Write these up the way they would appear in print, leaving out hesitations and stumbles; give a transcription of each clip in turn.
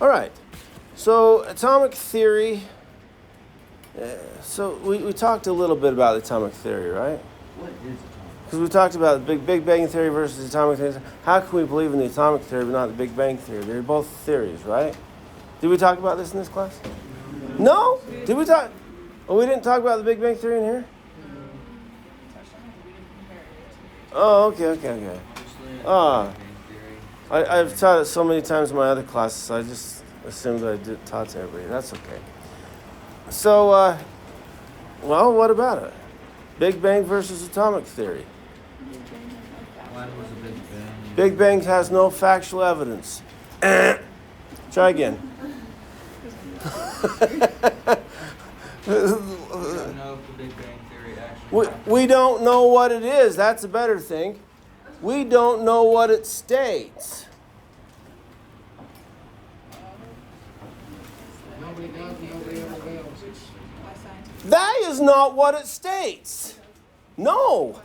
All right. So atomic theory. So we talked a little bit about atomic theory, right? What is atomic? Because we talked about the Big Bang theory versus atomic theory. How can we believe in the atomic theory but not the Big Bang theory? They're both theories, right? Did we talk about this in this class? No? Did we talk? Oh, we didn't talk about the Big Bang theory in here? Oh, okay. I've taught it so many times in my other classes, I just assumed I taught to everybody. That's okay. So, well, what about it? Big Bang versus atomic theory. Why was the Big Bang? Big Bang has no factual evidence. Try again. We don't know if the Big Bang Theory actually We don't know what it is. That's a better thing. We don't know what it states. Nobody does, nobody ever will. That is not what it states. No.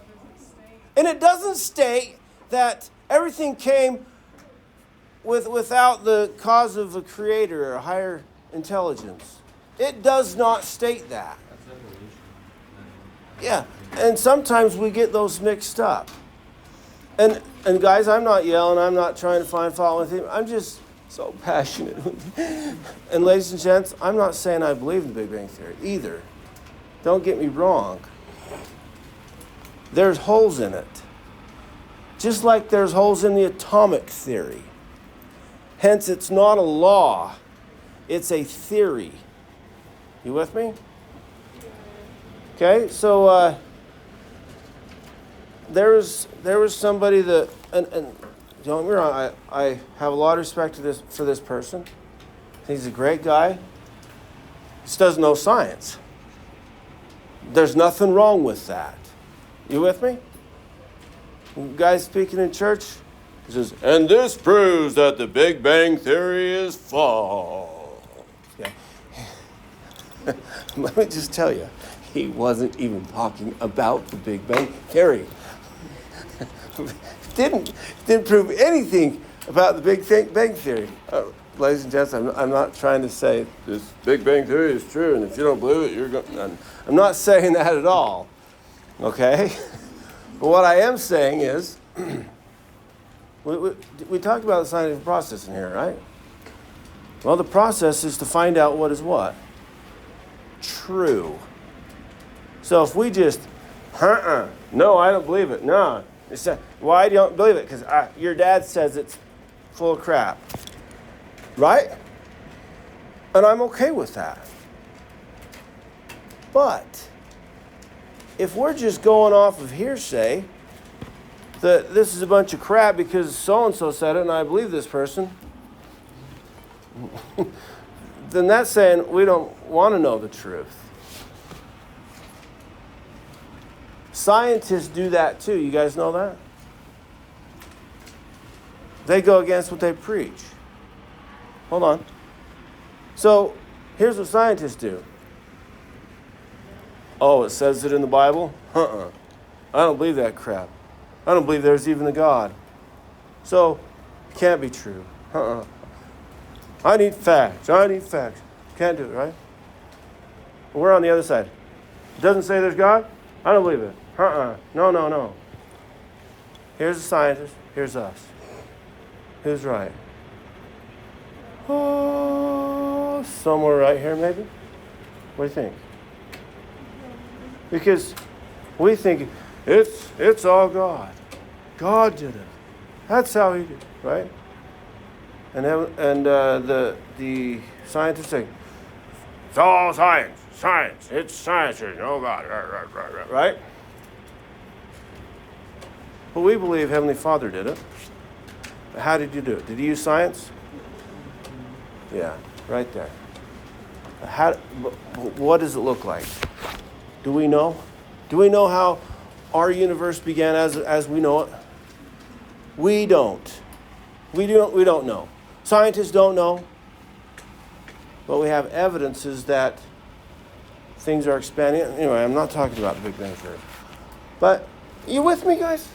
And it doesn't state that everything came without the cause of a creator or a higher intelligence. It does not state that. That's evolution. Yeah, and sometimes we get those mixed up. And guys, I'm not yelling. I'm not trying to find fault with him. I'm just so passionate. And ladies and gents, I'm not saying I believe in the Big Bang Theory either. Don't get me wrong. There's holes in it. Just like there's holes in the atomic theory. Hence, it's not a law. It's a theory. You with me? Okay, so there was somebody that, and don't get me wrong, I have a lot of respect for this person. He's a great guy. He just doesn't know science. There's nothing wrong with that. You with me? Guy speaking in church, he says, and this proves that the Big Bang Theory is false. Okay. Let me just tell you, he wasn't even talking about the Big Bang Theory. Didn't prove anything about the Big Bang Theory. Ladies and gents, I'm not trying to say this Big Bang Theory is true, and if you don't believe it, you're going. I'm not saying that at all. Okay? But what I am saying is, we talked about the scientific process in here, right? Well, the process is to find out what is what? True. So if we just, no, I don't believe it. No. Why do you don't believe it? Because your dad says it's full of crap. Right? And I'm okay with that. But if we're just going off of hearsay, that this is a bunch of crap because so-and-so said it and I believe this person, then that's saying we don't want to know the truth. Scientists do that too. You guys know that? They go against what they preach. Hold on. So here's what scientists do. Oh, it says it in the Bible? I don't believe that crap. I don't believe there's even a God. So it can't be true. I need facts. Can't do it, right? We're on the other side. It doesn't say there's God? I don't believe it. No. Here's the scientist. Here's us. Who's right? Oh, somewhere right here, maybe? What do you think? Because we think it's all God. God did it. That's how He did it, right? And the scientists say, it's all science. Science. It's science. There's no God. Right? But we believe Heavenly Father did it. How did you do it? Did He use science? Yeah, right there. What does it look like? Do we know? Do we know how our universe began as we know it? We don't. We don't know. Scientists don't know. But we have evidences that things are expanding. Anyway, I'm not talking about the Big Bang Theory. But you with me, guys?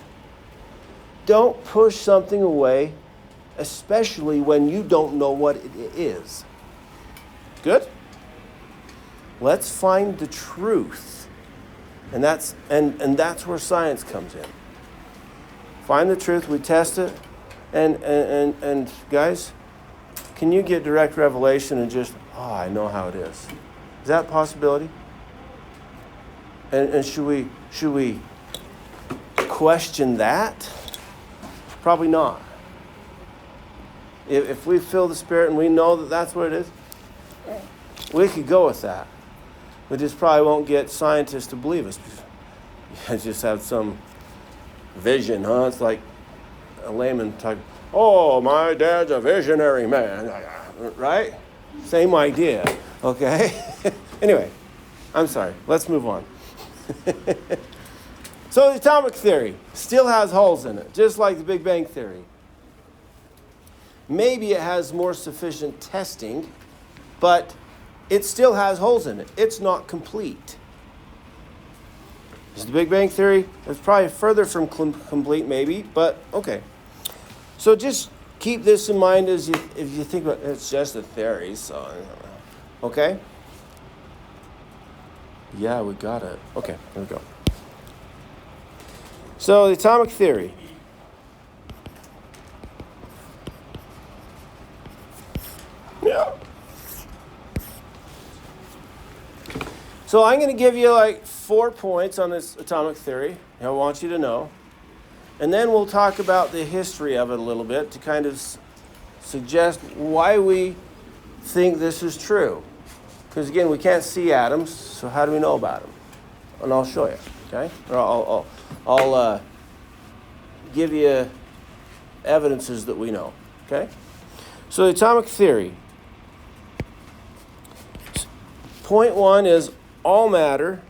Don't push something away, especially when you don't know what it is. Good? Let's find the truth. And that's where science comes in. Find the truth, we test it, and guys, can you get direct revelation and just, I know how it is? Is that a possibility? And should we question that? Probably not. If we feel the Spirit and we know that that's what it is, we could go with that. We just probably won't get scientists to believe us. You just have some vision, huh? It's like a layman talking, oh, my dad's a visionary man, right? Same idea, okay? Anyway, I'm sorry. Let's move on. So the atomic theory still has holes in it, just like the Big Bang theory. Maybe it has more sufficient testing, but it still has holes in it. It's not complete. Is the Big Bang theory? It's probably further from complete, maybe, but okay. So just keep this in mind if you think about it. It's just a theory, so okay? Yeah, we got it. Okay, here we go. So the atomic theory. Yeah. So I'm going to give you like 4 points on this atomic theory. I want you to know. And then we'll talk about the history of it a little bit to kind of suggest why we think this is true. Because again, we can't see atoms, so how do we know about them? And I'll show you, okay? Or I'll give you evidences that we know, okay? So the atomic theory. Point 1 is all matter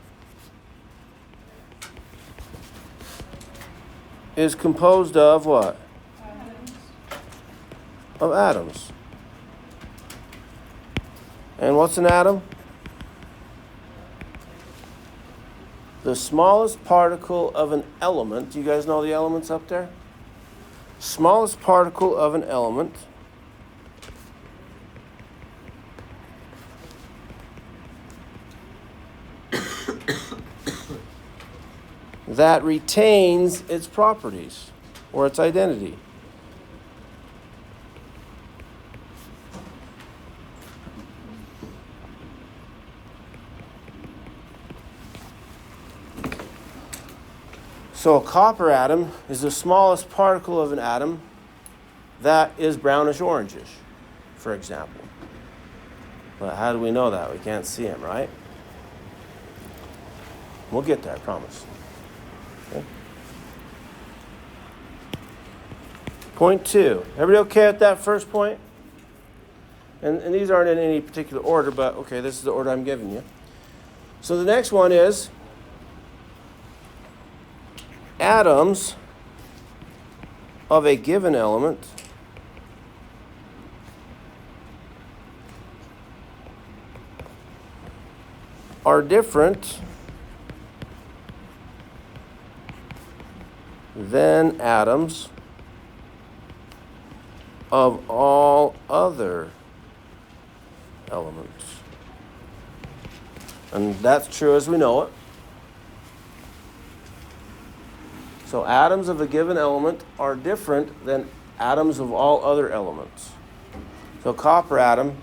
is composed of what? Atoms. Of atoms. And what's an atom? The smallest particle of an element. Do you guys know the elements up there? Smallest particle of an element that retains its properties or its identity. So a copper atom is the smallest particle of an atom that is brownish orangish, for example. But how do we know that? We can't see them, right? We'll get there, I promise. Okay. Point 2. Everybody okay with that first point? And these aren't in any particular order, but okay, this is the order I'm giving you. So the next one is atoms of a given element are different than atoms of all other elements. And that's true as we know it. So atoms of a given element are different than atoms of all other elements. So a copper atom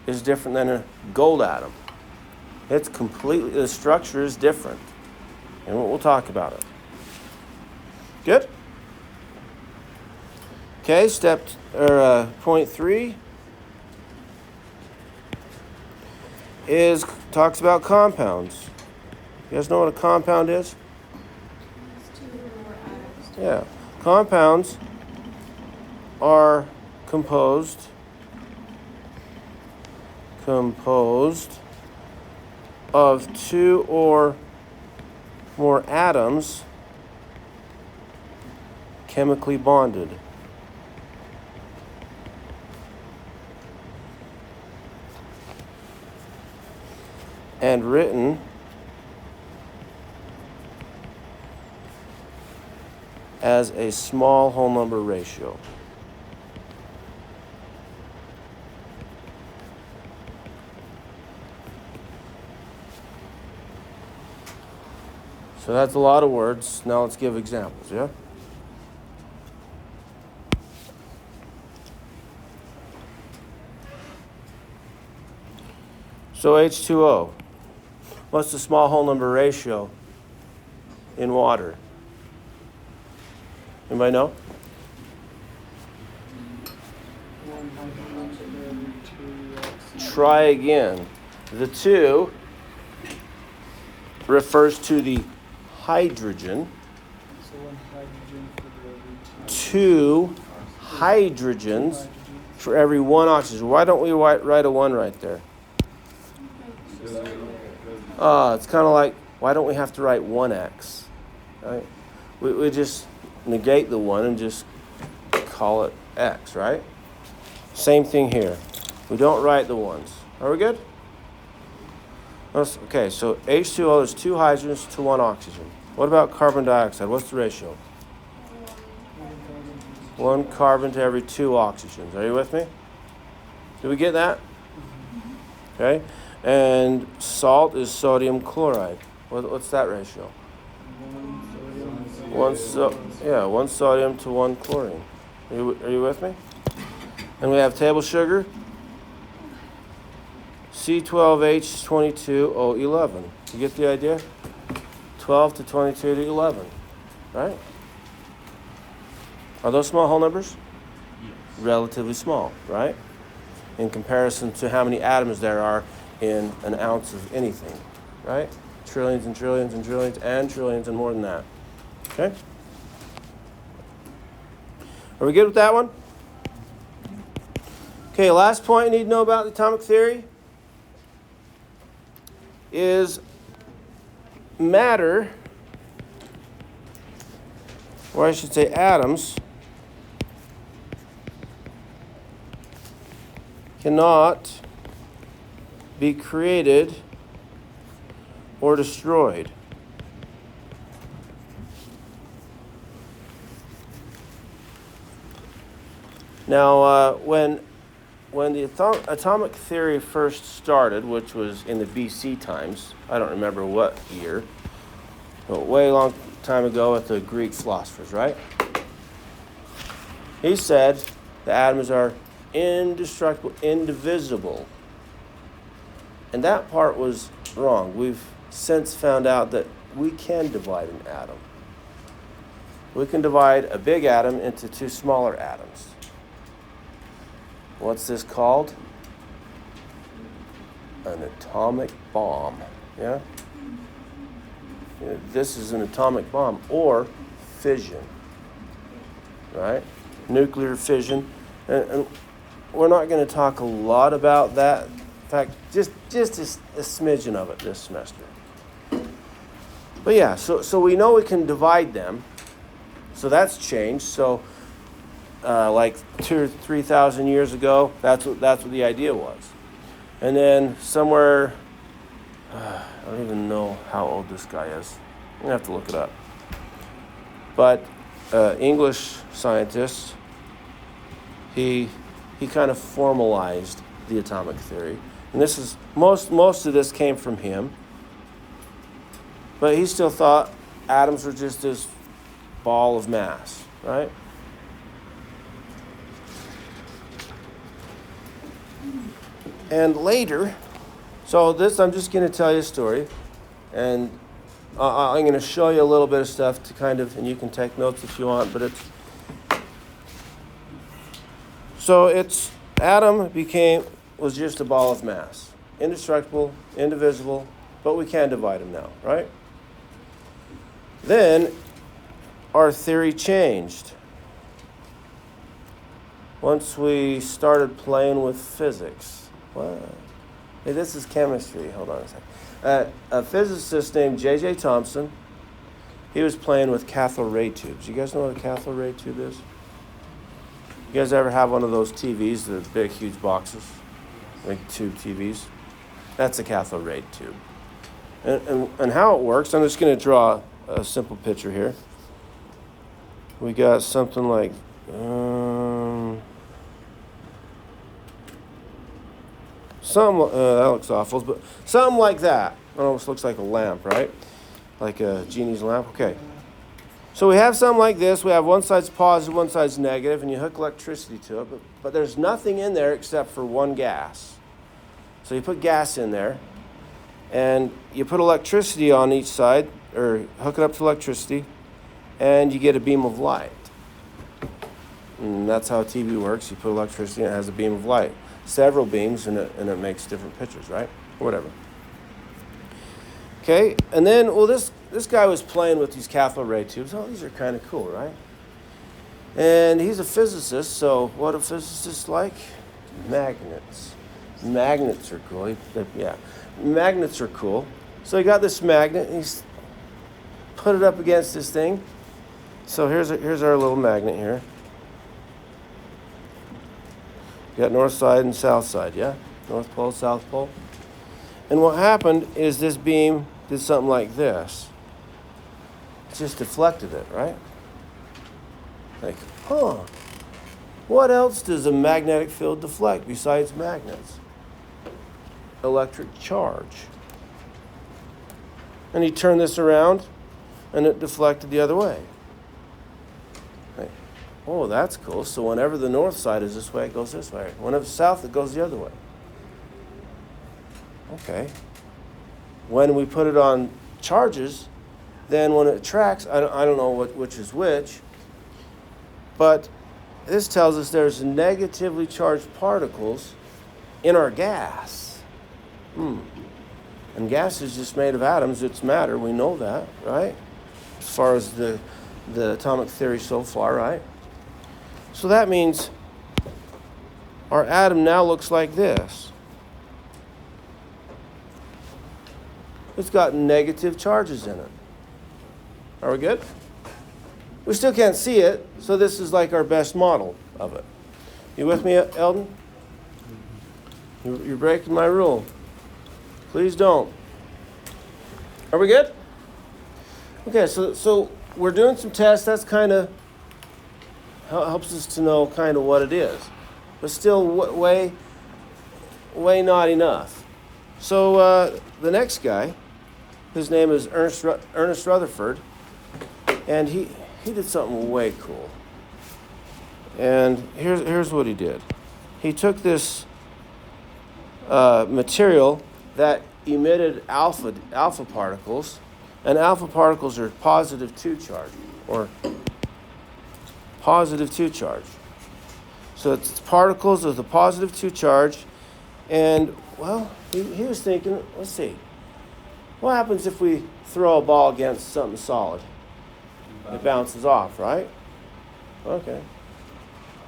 is different than a gold atom. It's completely, the structure is different. And we'll talk about it. Good? Okay, point 3 talks about compounds. You guys know what a compound is? It's 2 or more atoms. Yeah. Compounds are composed of 2 or more atoms chemically bonded. And written as a small whole number ratio. So that's a lot of words. Now let's give examples, yeah? So H2O, what's the small whole number ratio in water? Anybody know? 1 hydrogen to every 2 oxygen. Try again. The 2 refers to the hydrogen. So 1 hydrogen for every 2 hydrogens for every 1 oxygen. Why don't we write a 1 right there? It's kind of like, why don't we have to write 1x? Right? We just negate the 1 and just call it x, right? Same thing here. We don't write the 1s. Are we good? Okay, so H2O is 2 hydrogens to 1 oxygen. What about carbon dioxide? What's the ratio? 1 carbon to every 2 oxygens. Are you with me? Do we get that? Okay. And salt is sodium chloride. What's that ratio? 1 sodium to 1 chlorine. Are you with me? And we have table sugar. C12H22O11. You get the idea? 12 to 22 to 11. Right? Are those small whole numbers? Yes. Relatively small, right? In comparison to how many atoms there are in an ounce of anything, right? Trillions and trillions and trillions and trillions and more than that. Okay? Are we good with that one? Okay, last point you need to know about the atomic theory is matter, or I should say atoms, cannot be created or destroyed. Now, when the atomic theory first started, which was in the BC times, I don't remember what year, but way long time ago with the Greek philosophers, right? He said the atoms are indestructible, indivisible. And that part was wrong. We've since found out that we can divide an atom. We can divide a big atom into 2 smaller atoms. What's this called? An atomic bomb. Yeah? This is an atomic bomb, or fission. Right? Nuclear fission. And we're not going to talk a lot about that. In fact, just a smidgen of it this semester. But yeah, so we know we can divide them. So that's changed. So like 2,000 or 3,000 years ago, that's what the idea was. And then somewhere, I don't even know how old this guy is. I'm gonna have to look it up. But English scientist, he kind of formalized the atomic theory. And this is most of this came from him. But he still thought atoms were just this ball of mass, right? And later, so this, I'm just going to tell you a story, and I'm going to show you a little bit of stuff to kind of, and you can take notes if you want, but atom was just a ball of mass. Indestructible, indivisible, but we can divide them now, right? Then our theory changed. Once we started playing with physics. What? Hey, this is chemistry. Hold on a second. A physicist named J.J. Thomson, he was playing with cathode ray tubes. You guys know what a cathode ray tube is? You guys ever have one of those TVs, the big, huge boxes? Like tube TVs? That's a cathode ray tube. And how it works, I'm just going to draw a simple picture here. We got something like... that looks awful, but something like that. It almost looks like a lamp, right? Like a genie's lamp? Okay. So we have something like this. We have one side's positive, one side's negative, and you hook electricity to it. But there's nothing in there except for one gas. So you put gas in there, and you put electricity on each side, or hook it up to electricity, and you get a beam of light. And that's how a TV works. You put electricity, and it has a beam of light. Several beams, and it makes different pictures, right? Or whatever. Okay, and then, well, this guy was playing with these cathode ray tubes. Oh, these are kind of cool, right? And he's a physicist, so what do physicists like? Magnets. Magnets are cool. Magnets are cool. So he got this magnet, and he's put it up against this thing. So here's our little magnet here. You got north side and south side, yeah? North pole, south pole. And what happened is this beam did something like this. It just deflected it, right? Like, what else does a magnetic field deflect besides magnets? Electric charge. And he turned this around, and it deflected the other way. Like, oh, that's cool. So whenever the north side is this way, it goes this way. Whenever it's south, it goes the other way. Okay. When we put it on charges, then when it attracts, I don't know which is which, but this tells us there's negatively charged particles in our gas. And gas is just made of atoms. It's matter. We know that, right? As far as the atomic theory so far, right? So that means our atom now looks like this. It's got negative charges in it. Are we good? We still can't see it, so this is like our best model of it. You with me, Eldon? You're breaking my rule. Please don't. Are we good? Okay, so we're doing some tests. That's kind of helps us to know kind of what it is, but still way not enough. So the next guy, his name is Ernest Rutherford, and he did something way cool. And here's what he did. He took this material that emitted alpha particles, and alpha particles are positive 2 charge, or positive 2 charge. So it's particles with a positive 2 charge, and well, he was thinking, let's see, what happens if we throw a ball against something solid? It bounces off, right? Okay.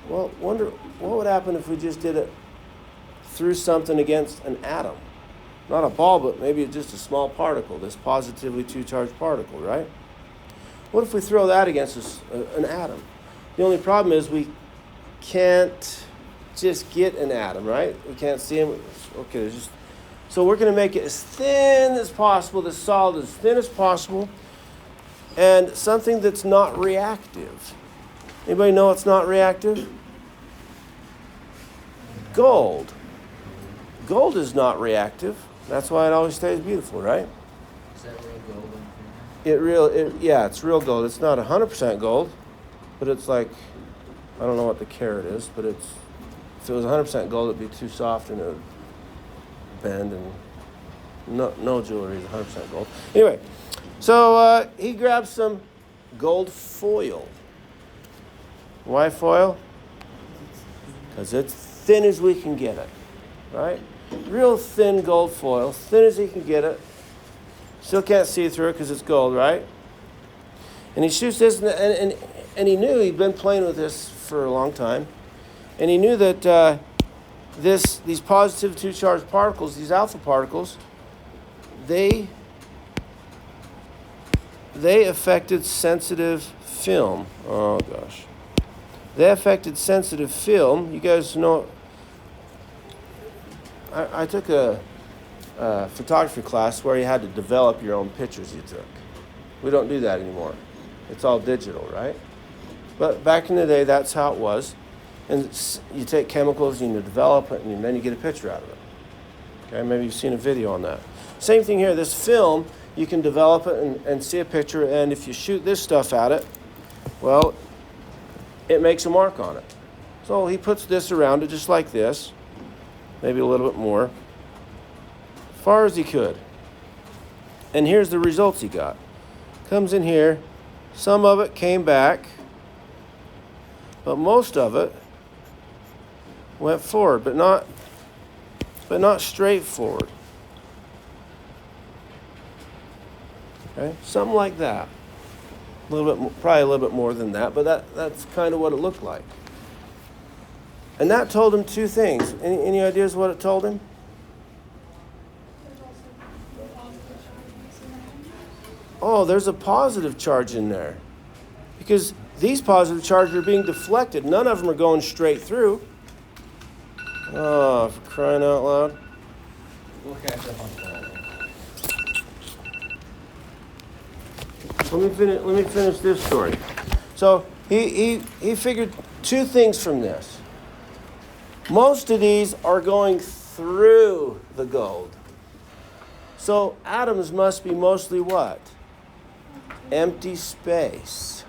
Well, wonder what would happen if we just did it threw something against an atom. Not a ball, but maybe just a small particle, this positively 2 charged particle, right? What if we throw that against an atom? The only problem is we can't just get an atom, right? We can't see them. Okay, so we're going to make it as thin as possible, this solid as thin as possible, and something that's not reactive. Anybody know what's not reactive? Gold. Gold is not reactive. That's why it always stays beautiful, right? Is that real gold? It's real gold. It's not 100% gold, but it's like, I don't know what the carat is, but if it was 100% gold, it'd be too soft and it would bend, and no jewelry is 100% gold. Anyway, so he grabbed some gold foil. Why foil? Because it's thin as we can get it, right? Real thin gold foil, thin as he can get it. Still can't see through it because it's gold, right? And he shoots this, and he knew he'd been playing with this for a long time, and he knew that these positive 2 charged particles, these alpha particles, they affected sensitive film. Oh gosh, they affected sensitive film. You guys know. I took a photography class where you had to develop your own pictures you took. We don't do that anymore. It's all digital, right? But back in the day, that's how it was. And you take chemicals and you develop it, and then you get a picture out of it. Okay, maybe you've seen a video on that. Same thing here. This film you can develop it and see a picture, and if you shoot this stuff at it, well, it makes a mark on it. So he puts this around it just like this, maybe a little bit more, as far as he could. And here's the results he got. Comes in here, some of it came back, but most of it went forward, but not straight forward. Okay, something like that. A little bit, probably a little bit more than that, but that's kind of what it looked like. And that told him two things. Any ideas what it told him? Oh, there's a positive charge in there. Because these positive charges are being deflected. None of them are going straight through. Oh, for crying out loud. We'll catch up on that. Let me finish this story. So he figured two things from this. Most of these are going through the gold. So atoms must be mostly what? Empty space.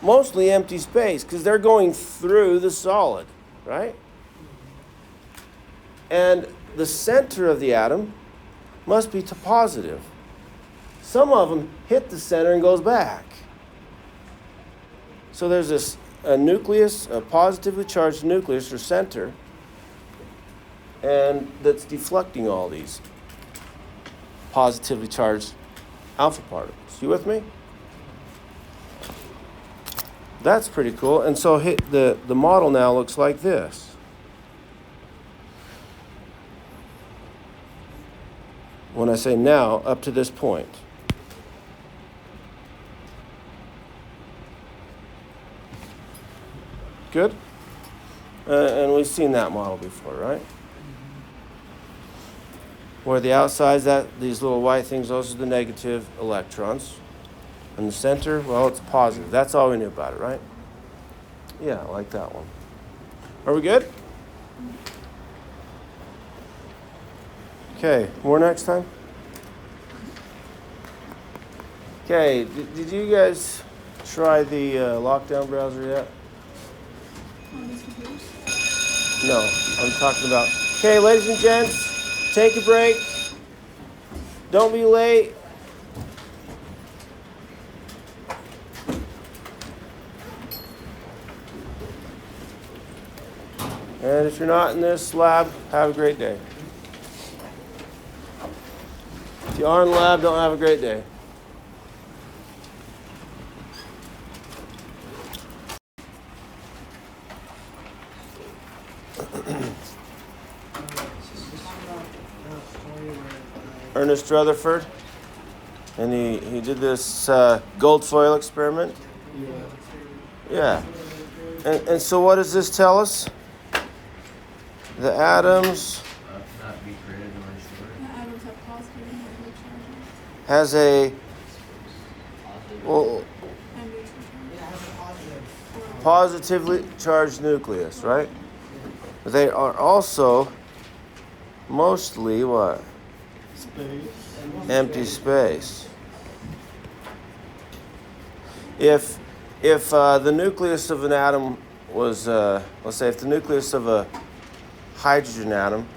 Mostly empty space because they're going through the solid, right? And the center of the atom must be positive. Some of them hit the center and goes back. So there's a nucleus, a positively charged nucleus or center, and that's deflecting all these positively charged alpha particles. You with me? That's pretty cool. And so the model now looks like this. When I say now, up to this point. Good? And we've seen that model before, right? Where the outside's these little white things, those are the negative electrons. And the center, well, it's positive. That's all we knew about it, right? Yeah, I like that one. Are we good? Okay, more next time? Okay, did you guys try the lockdown browser yet? No, I'm talking about. Okay, ladies and gents, take a break. Don't be late. And if you're not in this lab, have a great day. If you are in the lab, don't have a great day. Ernest Rutherford, and he did this gold foil experiment. Yeah. And so what does this tell us? The atoms Not be created nor destroyed. The atoms have positive and negative charges. has a well, And neutral charges. positively charged nucleus, right? But they are also mostly what? Empty space. If the nucleus of an atom was, let's say, if the nucleus of a hydrogen atom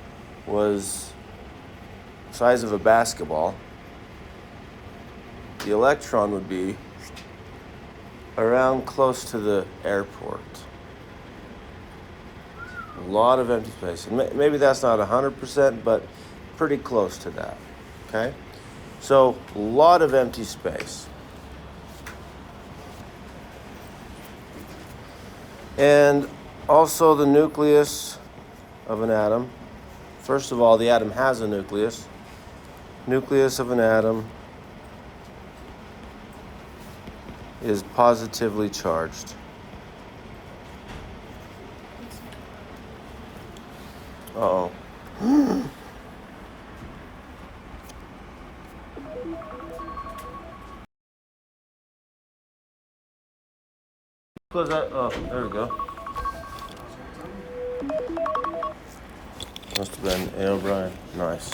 was the size of a basketball, the electron would be around close to the airport. A lot of empty space. And maybe that's not 100%, but pretty close to that. Okay? So, a lot of empty space. And also the nucleus of an atom. First of all, the atom has a nucleus. Nucleus of an atom is positively charged. Uh-oh. Close that. Oh, there we go. Must have been A. O'Brien. Nice.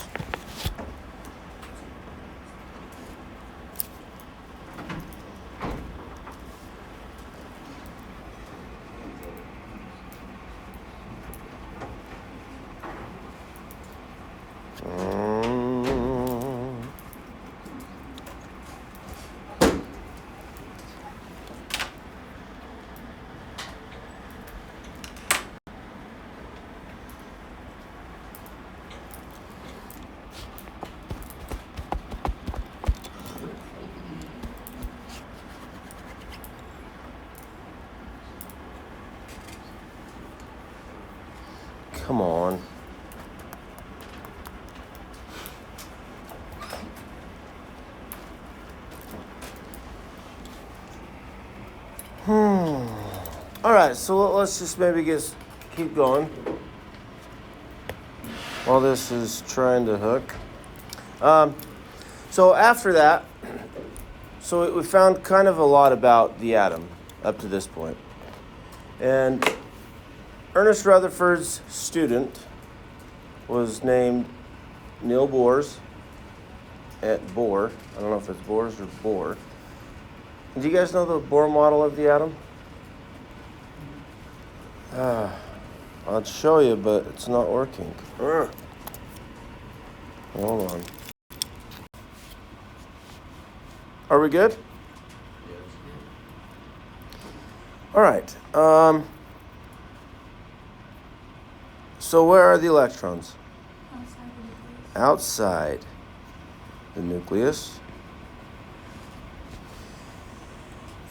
Mm. Come on. All right, so let's just maybe keep going while this is trying to hook. So after that, so we found kind of a lot about the atom up to this point. And Ernest Rutherford's student was named Neil Bohr at Bohr. I don't know if it's Bohr's or Bohr. Do you guys know the Bohr model of the atom? I'll show you, but it's not working. Hold on. Are we good? All right. So where are the electrons? Outside the nucleus.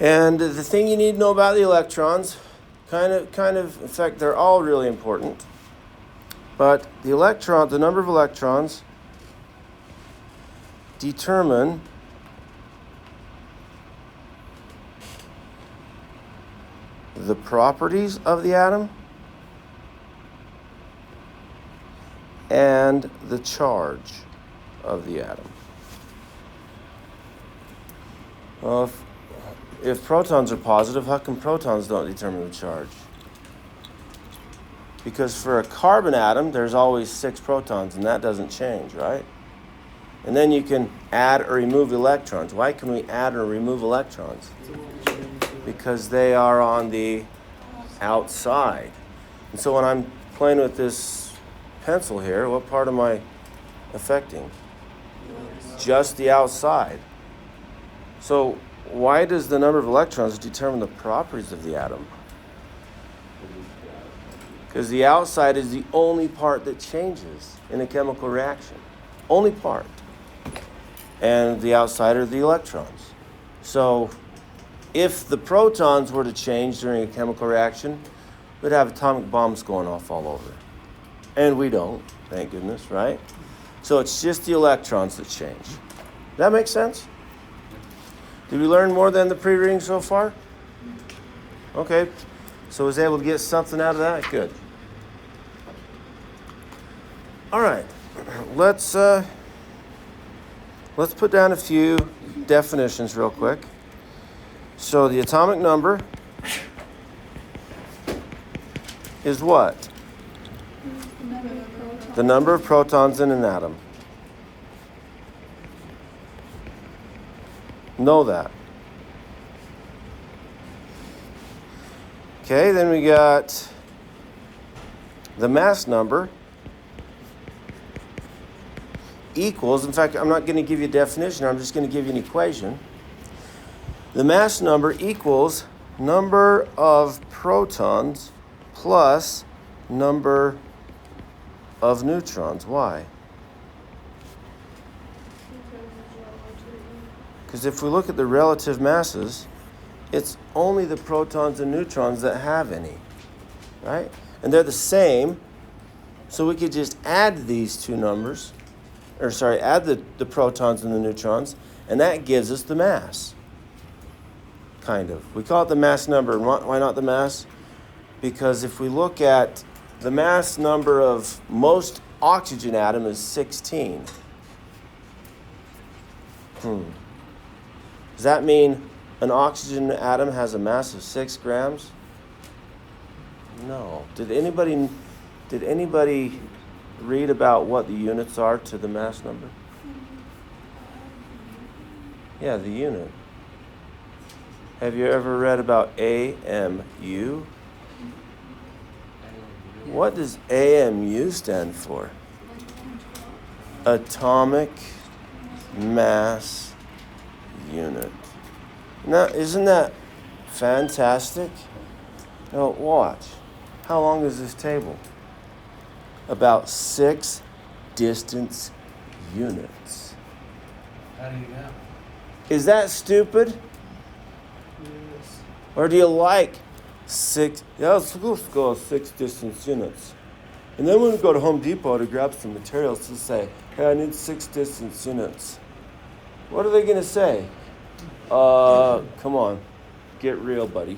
And the thing you need to know about the electrons, kind of, in fact, they're all really important. But the number of electrons determine the properties of the atom and the charge of the atom. Well, if protons are positive, how come protons don't determine the charge? Because for a carbon atom, there's always 6 protons, and that doesn't change, right? And then you can add or remove electrons. Why can we add or remove electrons? Because they are on the outside. And so when I'm playing with this pencil here, what part am I affecting? Just the outside. So why does the number of electrons determine the properties of the atom? Because the outside is the only part that changes in a chemical reaction. Only part. And the outside are the electrons. So if the protons were to change during a chemical reaction, we'd have atomic bombs going off all over. And we don't, thank goodness, right? So it's just the electrons that change. Does that make sense? Did we learn more than the pre-reading so far? Okay, so I was able to get something out of that? Good. All right, let's put down a few definitions real quick. So the atomic number is what? The number of protons in an atom. Know that. Okay, then we got the mass number equals, in fact, I'm not going to give you a definition, I'm just going to give you an equation. The mass number equals number of protons plus number of neutrons. Why? Because if we look at the relative masses, it's only the protons and neutrons that have any, right? And they're the same, so we could just add these two numbers, add the protons and the neutrons, and that gives us the mass, kind of. We call it the mass number. And why not the mass? Because if we look at the mass number of most oxygen atom is 16. Does that mean an oxygen atom has a mass of 6 grams? No. Did anybody read about what the units are to the mass number? Yeah, the unit. Have you ever read about AMU? What does AMU stand for? atomic mass unit. Now, isn't that fantastic? Now, watch. How long is this table? About 6 distance units. How do you know? Is that stupid? Yes. Or do you like 6? Yeah, let's go 6 distance units. And then when we go to Home Depot to grab some materials to say, hey, I need 6 distance units. What are they going to say? Come on. Get real, buddy.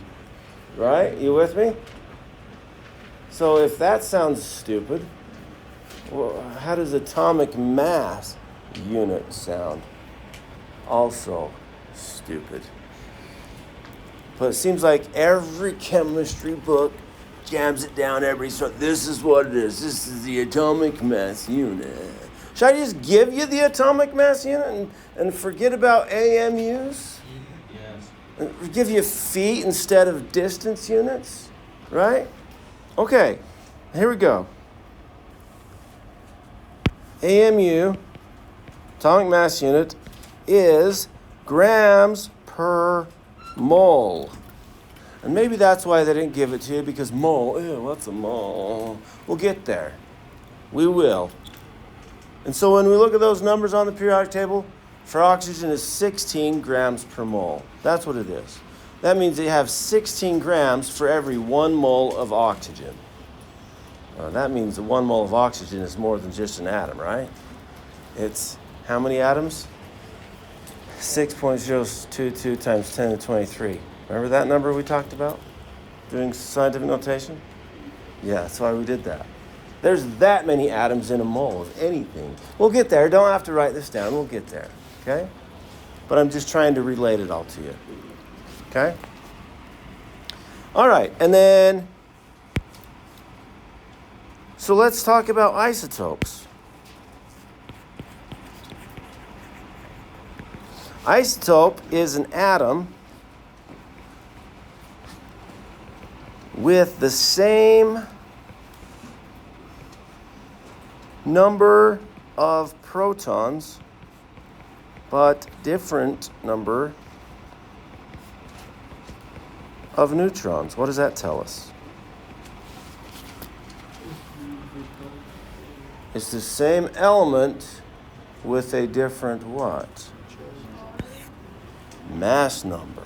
Right? You with me? So if that sounds stupid, well, how does atomic mass unit sound? Also stupid. But it seems like every chemistry book jams it down so this is what it is. This is the atomic mass unit. Should I just give you the atomic mass unit and forget about AMUs? Yes. And give you feet instead of distance units? Right? Okay, here we go. AMU, atomic mass unit, is grams per mole. And maybe that's why they didn't give it to you, because mole, ew, what's a mole? We'll get there. We will. And so when we look at those numbers on the periodic table, for oxygen is 16 grams per mole. That's what it is. That means they have 16 grams for every 1 mole of oxygen. That means that 1 mole of oxygen is more than just an atom, right? It's how many atoms? 6.022 times 10 to the 23. Remember that number we talked about? Doing scientific notation? Yeah, that's why we did that. There's that many atoms in a mole of anything. We'll get there. Don't have to write this down. We'll get there. Okay? But I'm just trying to relate it all to you. Okay? All right. And then, so let's talk about isotopes. Isotope is an atom with the same number of protons, but different number of neutrons. What does that tell us? It's the same element with a different what? Mass number.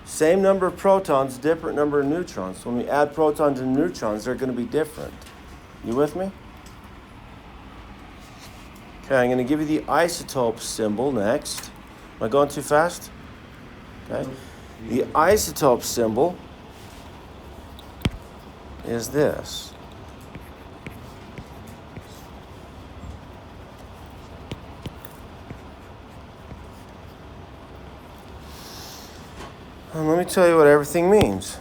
Same number of protons, different number of neutrons. So when we add protons and neutrons, they're going to be different. You with me? Okay, I'm going to give you the isotope symbol next. Am I going too fast? Okay. The isotope symbol is this. And let me tell you what everything means.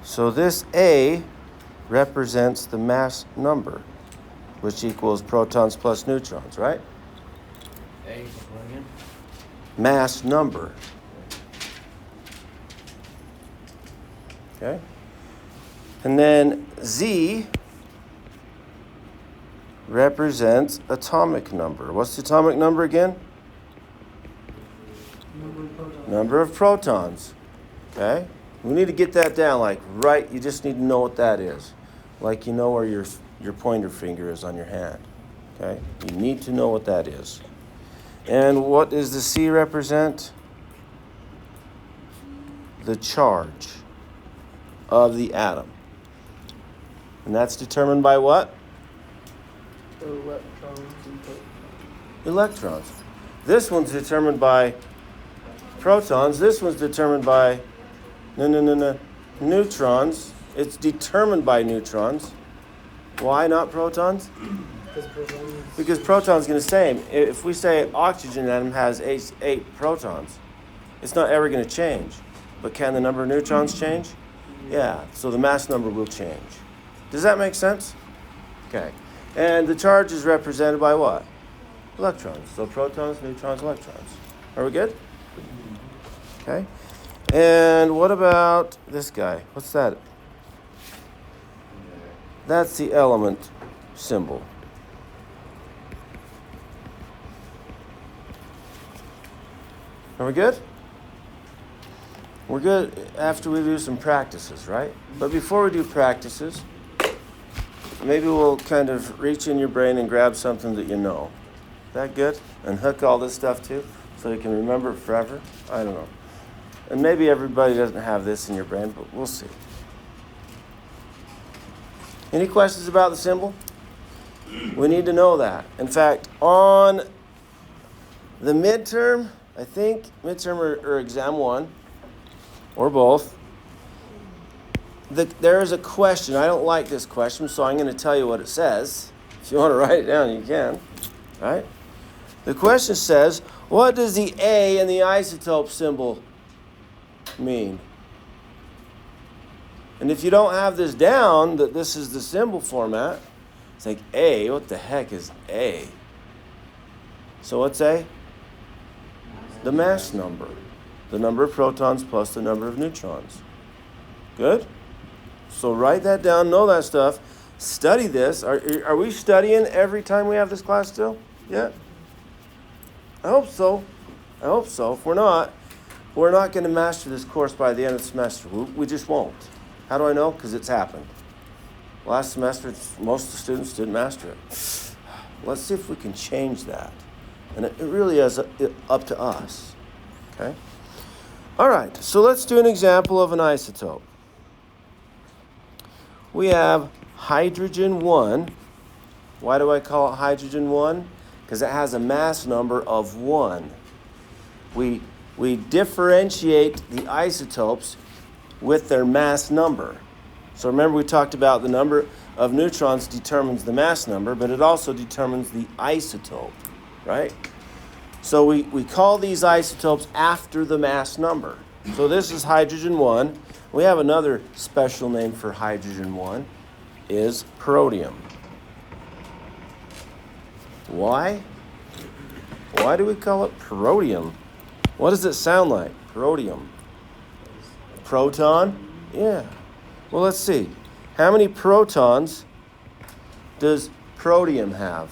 So this A represents the mass number, which equals protons plus neutrons, right? A, what again? Mass number. Okay? And then Z represents atomic number. What's the atomic number again? Number of protons. Okay? We need to get that down, like, right, you just need to know what that is. Like you know where your pointer finger is on your hand. Okay? You need to know what that is. And what does the C represent? The charge of the atom. And that's determined by what? Electrons and protons. Electrons. This one's determined by protons. This one's determined by neutrons. It's determined by neutrons. Why not protons? Because protons are the same. If we say an oxygen atom has 8 protons, it's not ever going to change. But can the number of neutrons change? Yeah. So the mass number will change. Does that make sense? Okay. And the charge is represented by what? Electrons. So protons, neutrons, electrons. Are we good? Okay. And what about this guy? What's that? That's the element symbol. Are we good? We're good after we do some practices, right? But before we do practices, maybe we'll kind of reach in your brain and grab something that you know. Is that good? And hook all this stuff too, so you can remember it forever? I don't know. And maybe everybody doesn't have this in your brain, but we'll see. Any questions about the symbol? We need to know that. In fact, on the midterm, I think midterm or exam 1, or both, there is a question. I don't like this question, so I'm going to tell you what it says. If you want to write it down, you can. Right? The question says, what does the A in the isotope symbol mean? And if you don't have this down, that this is the symbol format, it's like A, what the heck is A? So what's A? The mass number. The number of protons plus the number of neutrons. Good? So write that down, know that stuff. Study this. Are we studying every time we have this class still? Yeah? I hope so. I hope so. If we're not going to master this course by the end of the semester. We just won't. How do I know? Because it's happened. Last semester, most of the students didn't master it. Let's see if we can change that. And it really is up to us. Okay? All right, so let's do an example of an isotope. We have hydrogen 1. Why do I call it hydrogen 1? Because it has a mass number of 1. We differentiate the isotopes with their mass number. So remember we talked about the number of neutrons determines the mass number, but it also determines the isotope, right? So we call these isotopes after the mass number. So this is hydrogen 1. We have another special name for hydrogen 1, is protium. Why? Why do we call it protium? What does it sound like? Protium. Proton? Yeah. Well, let's see. How many protons does protium have?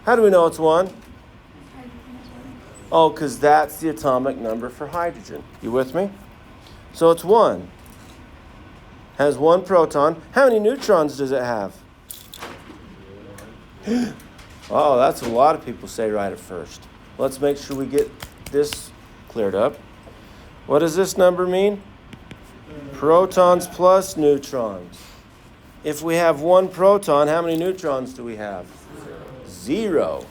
How do we know it's 1? Oh, because that's the atomic number for hydrogen. You with me? So it's 1. Has 1 proton. How many neutrons does it have? Oh, that's what a lot of people say right at first. Let's make sure we get this cleared up. What does this number mean? Protons plus neutrons. If we have 1 proton, how many neutrons do we have? 0.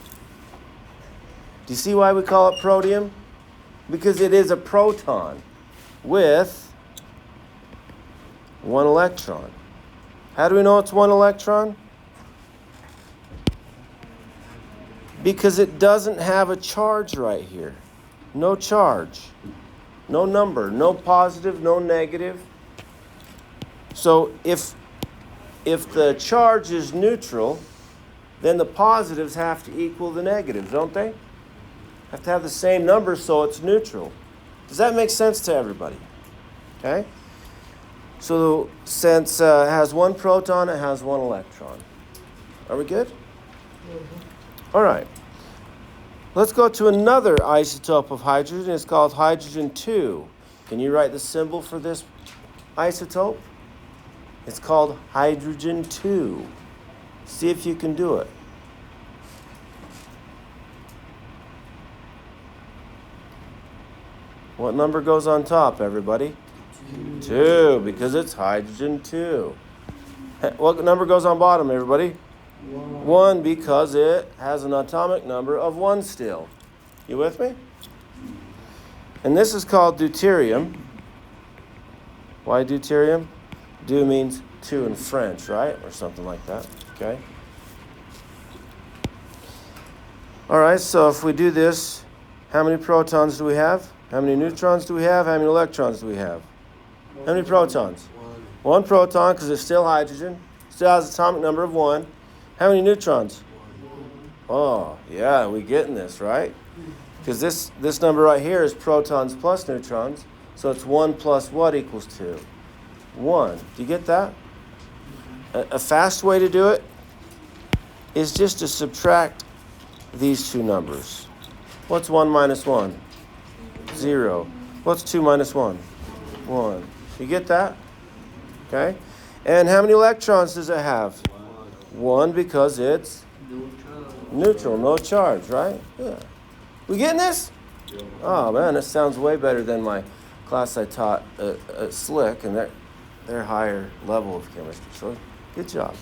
Do you see why we call it protium? Because it is a proton with 1 electron. How do we know it's 1 electron? Because it doesn't have a charge right here. No charge. No number. No positive, no negative. So if the charge is neutral, then the positives have to equal the negatives, don't they? Have to have the same number so it's neutral. Does that make sense to everybody? Okay? So since it has 1 proton, it has 1 electron. Are we good? All right. Let's go to another isotope of hydrogen. It's called hydrogen 2. Can you write the symbol for this isotope? It's called hydrogen 2. See if you can do it. What number goes on top, everybody? 2, because it's hydrogen 2. What number goes on bottom, everybody? 1, because it has an atomic number of 1 still. You with me? And this is called deuterium. Why deuterium? Deux means 2 in French, right? Or something like that. Okay? All right, so if we do this, how many protons do we have? How many neutrons do we have? How many electrons do we have? How many protons? 1 proton, because it's still hydrogen. Still has an atomic number of 1. How many neutrons? Oh, yeah, we're getting this, right? Because this number right here is protons plus neutrons. So it's 1 plus what equals 2? 1. Do you get that? A fast way to do it is just to subtract these two numbers. What's 1 minus 1? 0. What's 2 minus 1? 1. You get that? Okay. And how many electrons does it have? 1 because it's neutral, no charge, right? Yeah. We getting this? Oh man, this sounds way better than my class I taught at Slick, and they're higher level of chemistry. So good job.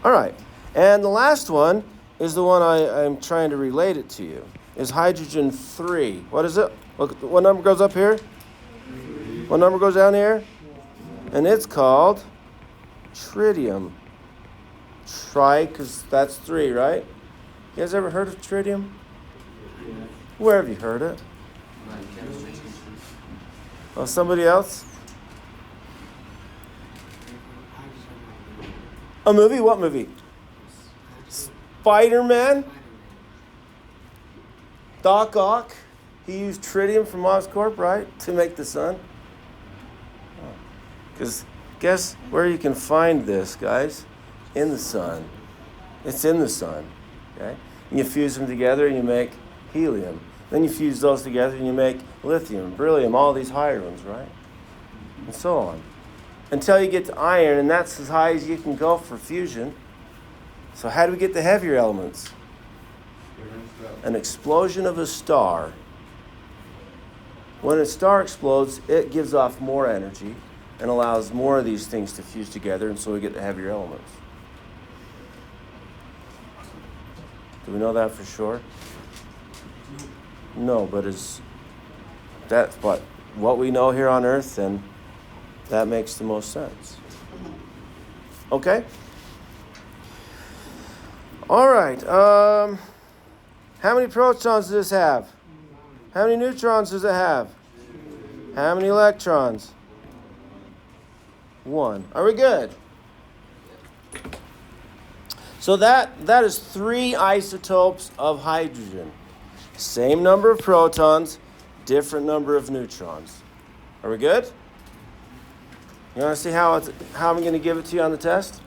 All right. And the last one is the one I'm trying to relate it to you. Is hydrogen 3. What is it? What number goes up here? What number goes down here? And it's called tritium. Because that's 3, right? You guys ever heard of tritium? Where have you heard it? Oh, somebody else? A movie? What movie? Spider-Man? Doc Ock? He used tritium from Oscorp, right? To make the sun? Because guess where you can find this, guys? In the sun. It's in the sun. Okay? And you fuse them together and you make helium. Then you fuse those together and you make lithium, beryllium, all these higher ones, right? And so on. Until you get to iron, and that's as high as you can go for fusion. So how do we get the heavier elements? An explosion of a star. When a star explodes, it gives off more energy and allows more of these things to fuse together, and so we get the heavier elements. Do we know that for sure? No, but that's what we know here on Earth, then that makes the most sense. Okay? All right. How many protons does this have? How many neutrons does it have? How many electrons? 1. Are we good? So that is 3 isotopes of hydrogen. Same number of protons, different number of neutrons. Are we good? You want to see how I'm going to give it to you on the test?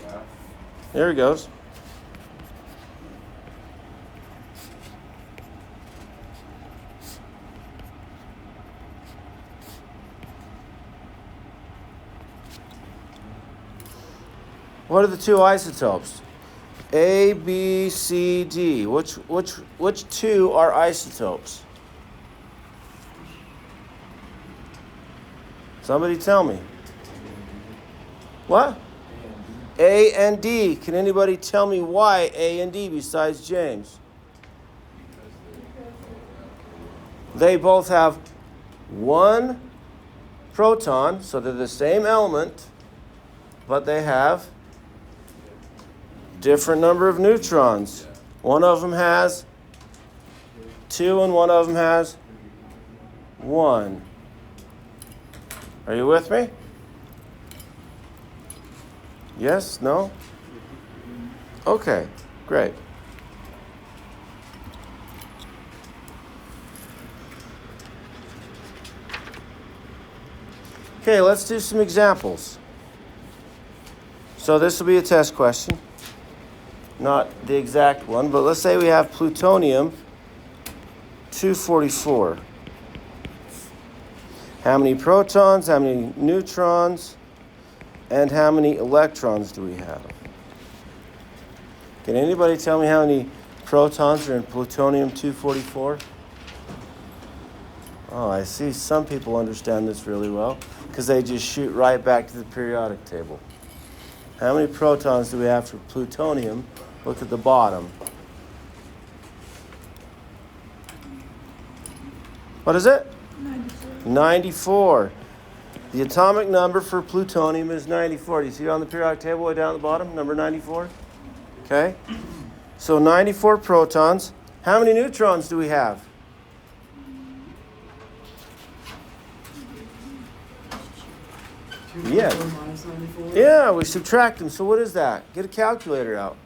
Yeah. There it goes. What are the 2 isotopes? A, B, C, D. Which 2 are isotopes? Somebody tell me. What? A and D. Can anybody tell me why A and D besides James? They both have 1 proton, so they're the same element, but they have different number of neutrons. One of them has 2 and one of them has 1. Are you with me? Yes? No? Okay, great. Okay, let's do some examples. So this will be a test question. Not the exact one, but let's say we have plutonium 244. How many protons, how many neutrons, and how many electrons do we have? Can anybody tell me how many protons are in plutonium 244? Oh, I see some people understand this really well because they just shoot right back to the periodic table. How many protons do we have for plutonium? Look at the bottom. What is it? 94. The atomic number for plutonium is 94. Do you see it on the periodic table way down at the bottom? Number 94? Okay. So 94 protons. How many neutrons do we have? Yes. Yeah, we subtract them. So what is that? Get a calculator out.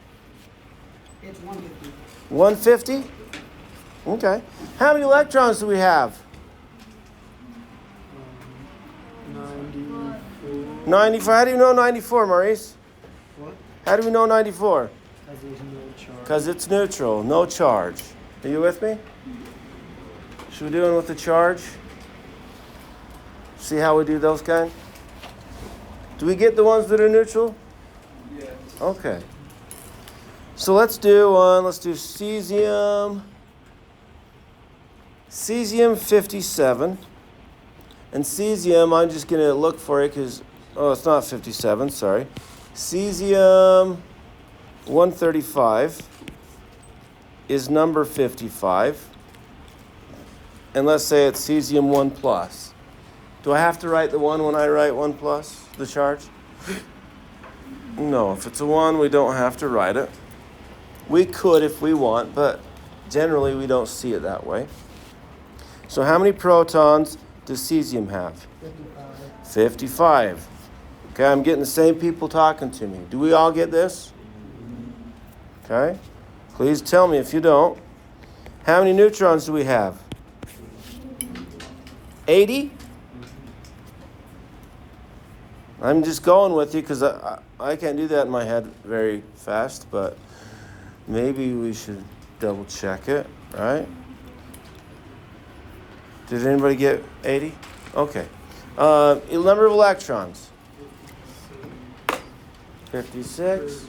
It's 150. 150? Okay. How many electrons do we have? 94. 94. How do you know 94, Maurice? What? How do we know 94? Because there's no charge. Because it's neutral, no charge. Are you with me? Should we do it with the charge? See how we do those kind? Do we get the ones that are neutral? Yes. Okay. So let's do one. Let's do cesium. Cesium 57. And cesium, I'm just going to look for it because, oh, it's not 57, sorry. Cesium 135 is number 55. And let's say it's cesium 1 plus. Do I have to write the 1 when I write 1 plus, the charge? No, if it's a 1, we don't have to write it. We could if we want, but generally we don't see it that way. So how many protons does cesium have? 55. 55. Okay, I'm getting the same people talking to me. Do we all get this? Okay. Please tell me if you don't. How many neutrons do we have? 80? I'm just going with you because I can't do that in my head very fast, but maybe we should double check it, right? Did anybody get 80? Okay. Number of electrons. 56,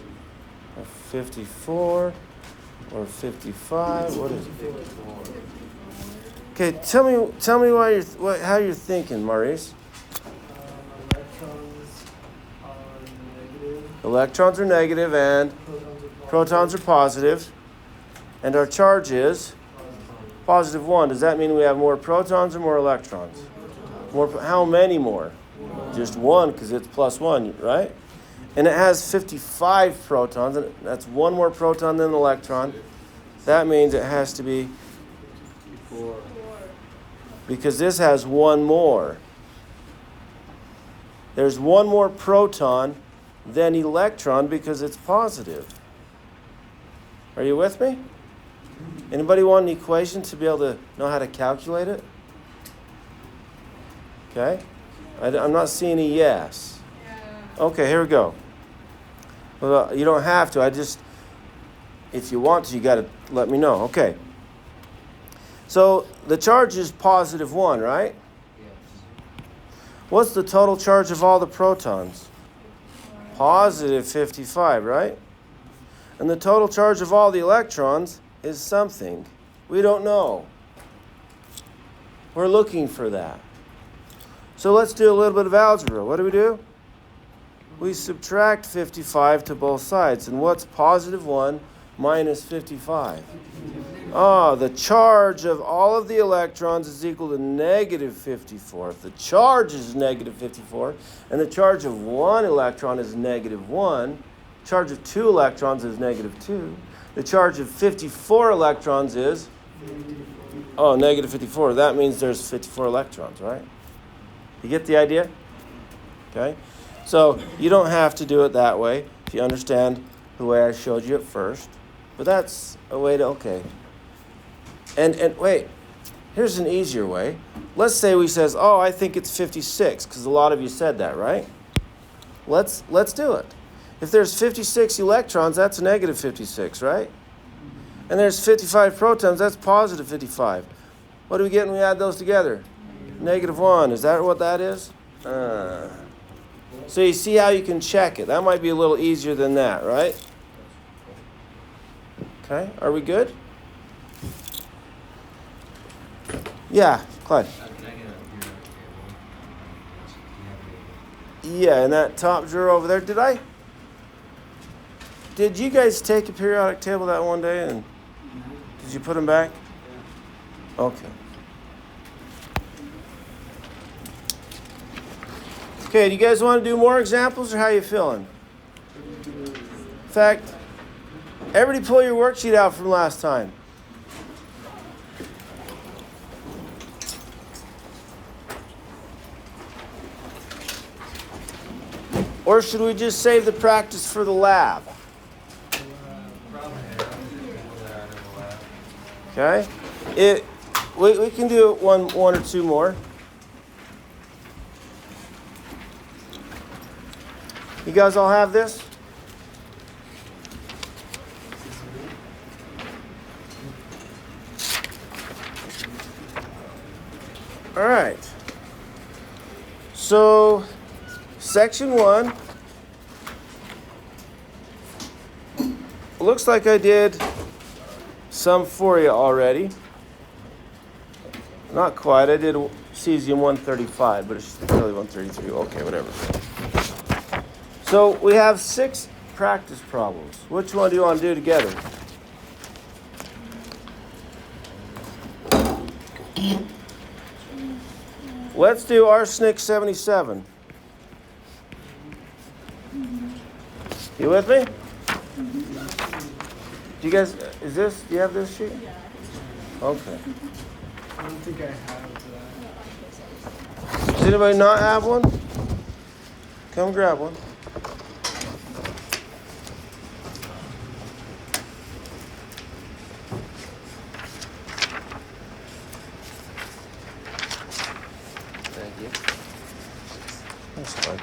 or 54, or 55. What is it? Okay, tell me how you're thinking, Maurice. Electrons are negative. Electrons are negative and protons are positive. And our charge is positive 1. Does that mean we have more protons or more electrons? More. How many more? Just 1 because it's plus 1, right? And it has 55 protons. And that's 1 more proton than an electron. That means it has to be 4. because this has 1 more. There's 1 more proton than electron because it's positive. Are you with me? Anybody want an equation to be able to know how to calculate it? Okay. I'm not seeing a yes. Okay, here we go. Well, you don't have to. If you want to, you got to let me know. Okay. So the charge is positive 1, right? Yes. What's the total charge of all the protons? Positive 55, right? And the total charge of all the electrons is something. We don't know. We're looking for that. So let's do a little bit of algebra. What do? We subtract 55 to both sides. And what's positive 1 minus 55? Oh, the charge of all of the electrons is equal to negative 54. If the charge is negative 54, and the charge of 1 electron is negative 1, the charge of 2 electrons is negative 2, the charge of 54 electrons is, negative 54. That means there's 54 electrons, right? You get the idea? Okay? So you don't have to do it that way if you understand the way I showed you at first. But that's a way to, okay. And wait, here's an easier way. Let's say we says, I think it's 56, because a lot of you said that, right? Let's do it. If there's 56 electrons, that's negative 56, right? And there's 55 protons, that's positive 55. What do we get when we add those together? Negative 1. Is that what that is? So you see how you can check it. That might be a little easier than that, right? Okay, are we good? Yeah, Clyde. Yeah, in that top drawer over there. Did you guys take a periodic table that one day and did you put them back? Okay. Okay, do you guys want to do more examples or how you feeling? In fact, everybody pull your worksheet out from last time. Or should we just save the practice for the lab? Okay? We can do it one or two more. You guys all have this? All right. So, section 1. Looks like I did some for you already. Not quite. I did cesium 135, but it's really 133. Okay, whatever. So we have 6 practice problems. Which one do you want to do together? Let's do arsenic 77. You with me? Do you guys, do you have this sheet? Okay. I don't think I have that. Does anybody not have one? Come grab one. Thank you. That's fine.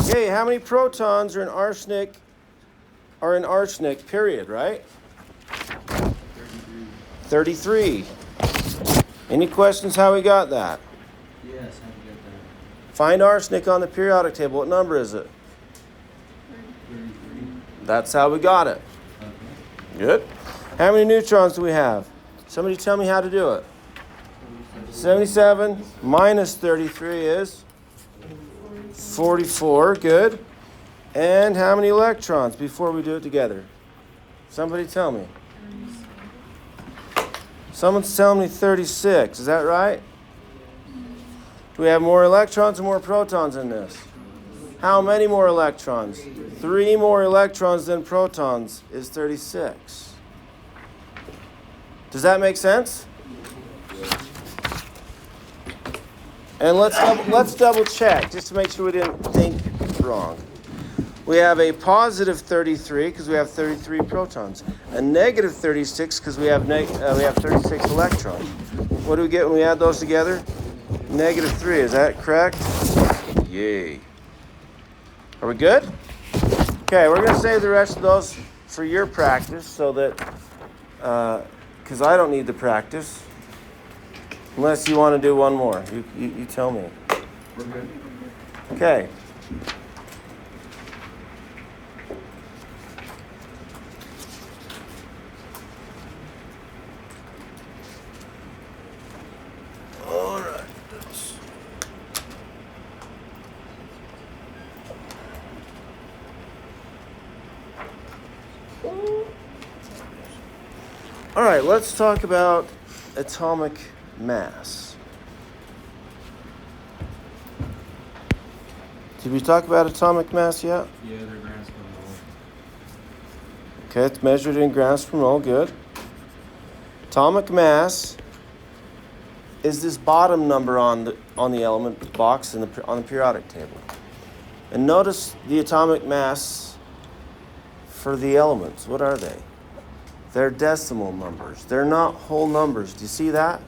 Okay, how many protons are in arsenic? Period, right? 33. Any questions how we got that? Yes, how do you get that? Find arsenic on the periodic table. What number is it? 33. That's how we got it. Okay. Good. How many neutrons do we have? Somebody tell me how to do it. 77 minus 33 is 44. Good. And how many electrons before we do it together? Somebody tell me. Someone's telling me 36. Is that right? Do we have more electrons or more protons in this? How many more electrons? 3 more electrons than protons is 36. Does that make sense? And let's double check just to make sure we didn't think wrong. We have a positive 33 because we have 33 protons, a negative 36 because we have 36 electrons. What do we get when we add those together? Negative 3. Is that correct? Yay. Are we good? Okay, we're going to save the rest of those for your practice so that, because I don't need the practice. Unless you want to do one more. You tell me. We're good. Okay. All right. All right, let's talk about atomic mass. Did we talk about atomic mass yet? Yeah, they're grams per mole. Okay, it's measured in grams per mole. Good. Atomic mass is this bottom number on the element box on the periodic table. And notice the atomic mass for the elements. What are they? They're decimal numbers. They're not whole numbers. Do you see that?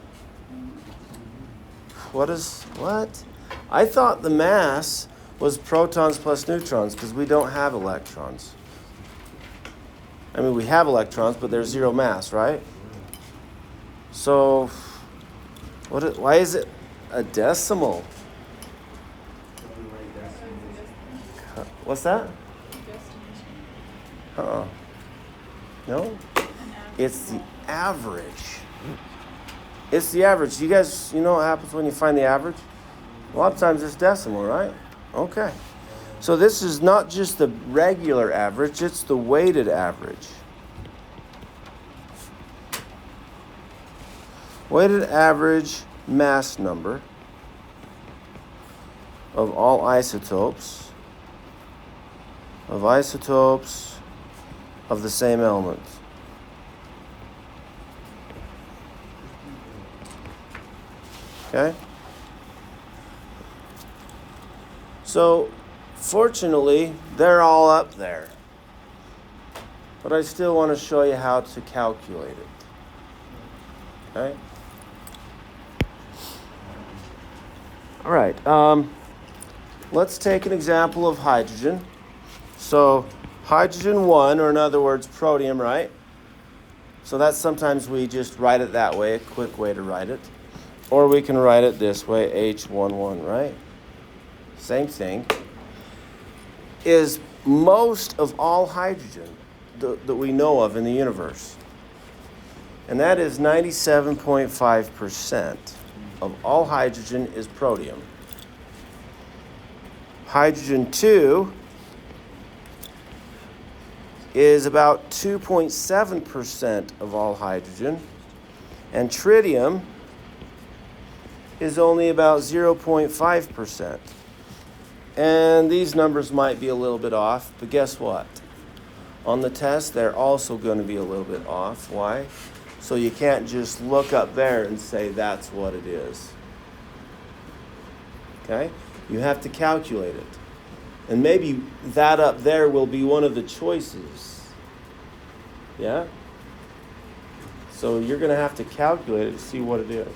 What? I thought the mass was protons plus neutrons because we don't have electrons. I mean, we have electrons, but they're zero mass, right? So, why is it a decimal? What's that? No? It's the average. It's the average. You guys, you know what happens when you find the average? A lot of times it's decimal, right? Okay. So this is not just the regular average, it's the weighted average. Weighted average mass number of all isotopes of the same element. Okay? So, fortunately, they're all up there. But I still want to show you how to calculate it. Okay? All right. Let's take an example of hydrogen. So hydrogen 1, or in other words, protium, right? So that's sometimes we just write it that way, a quick way to write it. Or we can write it this way, H11, right? Same thing. Is most of all hydrogen that we know of in the universe. And that is 97.5% of all hydrogen is protium. Hydrogen 2 is about 2.7% of all hydrogen. And tritium is only about 0.5%. And these numbers might be a little bit off, but guess what? On the test, they're also going to be a little bit off. Why? So you can't just look up there and say that's what it is. Okay? You have to calculate it. And maybe that up there will be one of the choices. Yeah? So you're going to have to calculate it to see what it is.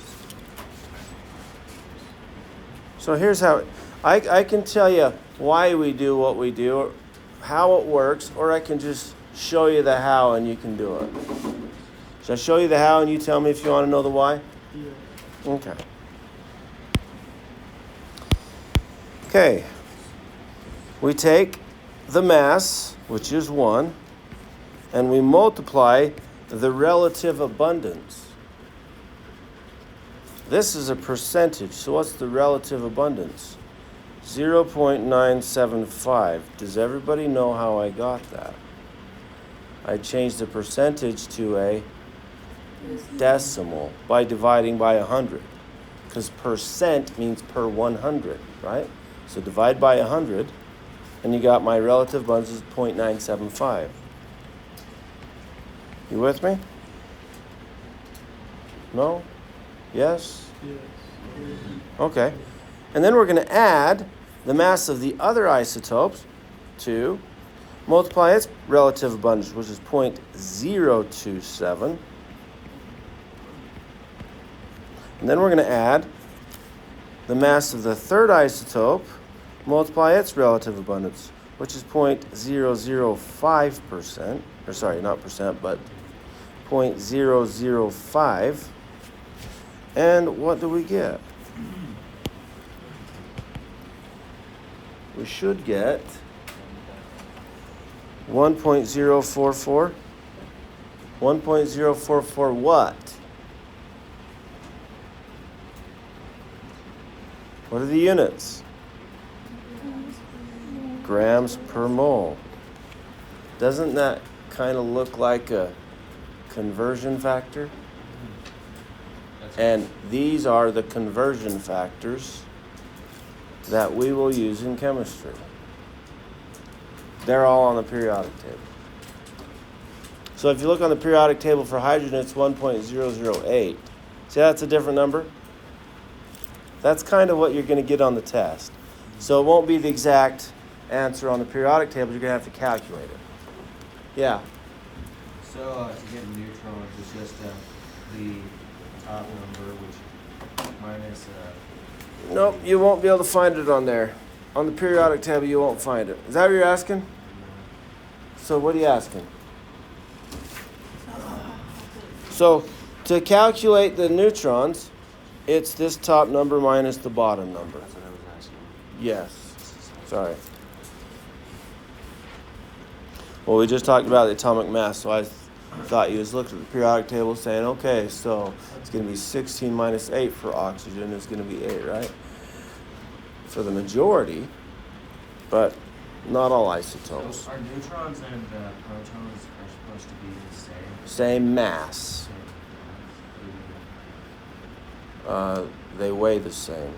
So here's how I can tell you why we do what we do, how it works, or I can just show you the how and you can do it. Should I show you the how and you tell me if you want to know the why? Yeah. Okay. Okay. We take the mass, which is 1, and we multiply the relative abundance. This is a percentage. So what's the relative abundance? 0.975. Does everybody know how I got that? I changed the percentage to a decimal by dividing by 100. Because percent means per 100, right? So divide by 100, and you got my relative abundance is 0.975. You with me? No? Yes? Yes. Okay. And then we're going to add the mass of the other isotopes to multiply its relative abundance, which is 0.027. And then we're going to add the mass of the third isotope, multiply its relative abundance, which is 0.005%. Or sorry, not percent, but 0.005. And what do we get? We should get 1.044. 1.044 what? What are the units? Grams per mole. Doesn't that kind of look like a conversion factor? And these are the conversion factors that we will use in chemistry. They're all on the periodic table. So if you look on the periodic table for hydrogen, it's 1.008. See, that's a different number? That's kind of what you're going to get on the test. So it won't be the exact answer on the periodic table. You're going to have to calculate it. Yeah. So to get neutrons, it's just the top number, which minus. Nope, you won't be able to find it on there. On the periodic table, you won't find it. Is that what you're asking? So what are you asking? So to calculate the neutrons, it's this top number minus the bottom number. That's what I was asking. Yes. Sorry. Well, we just talked about the atomic mass, so I thought you was looking at the periodic table saying, okay, so it's going to be 16 minus 8 for oxygen. It's going to be 8, right? For the majority, but not all isotopes. So are neutrons and protons are supposed to be the same? Same mass. They weigh the same. Okay.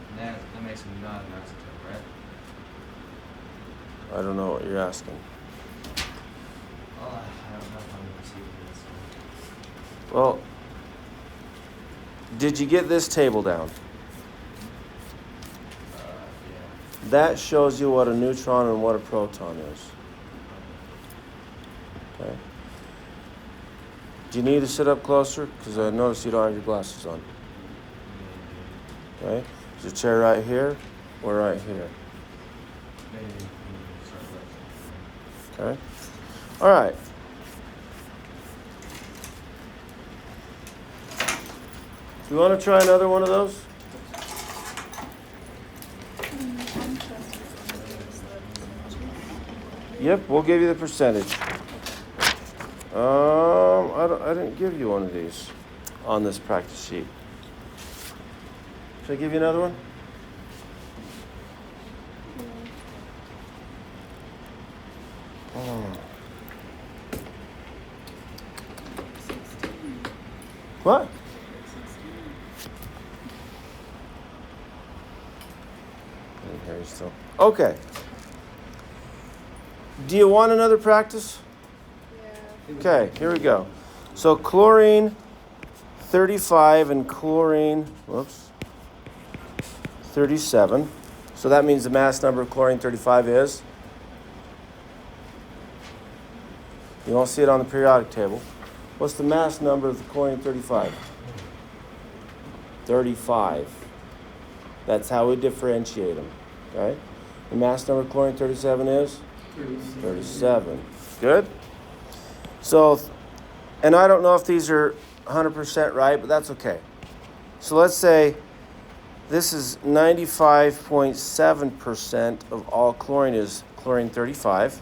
And that makes them not an isotope, right? I don't know what you're asking. Well, I don't know if I'm receiving this. Well, did you get this table down? Yeah. That shows you what a neutron and what a proton is. Okay. Do you need to sit up closer? Because I notice you don't have your glasses on. Okay, there's a chair right here. We're right here. Okay. All right. Do you want to try another one of those? I'm interested in Yep, we'll give you the percentage. I didn't give you one of these on this practice sheet. Should I give you another one? Oh. What? I didn't hear you still. Okay. Do you want another practice? Okay, here we go. So chlorine 35 and chlorine, 37. So that means the mass number of chlorine 35 is? You won't see it on the periodic table. What's the mass number of the chlorine 35? 35. That's how we differentiate them. Okay? The mass number of chlorine 37 is? 37. Good? So, and I don't know if these are 100% right, but that's okay. So let's say this is 95.7% of all chlorine is chlorine 35.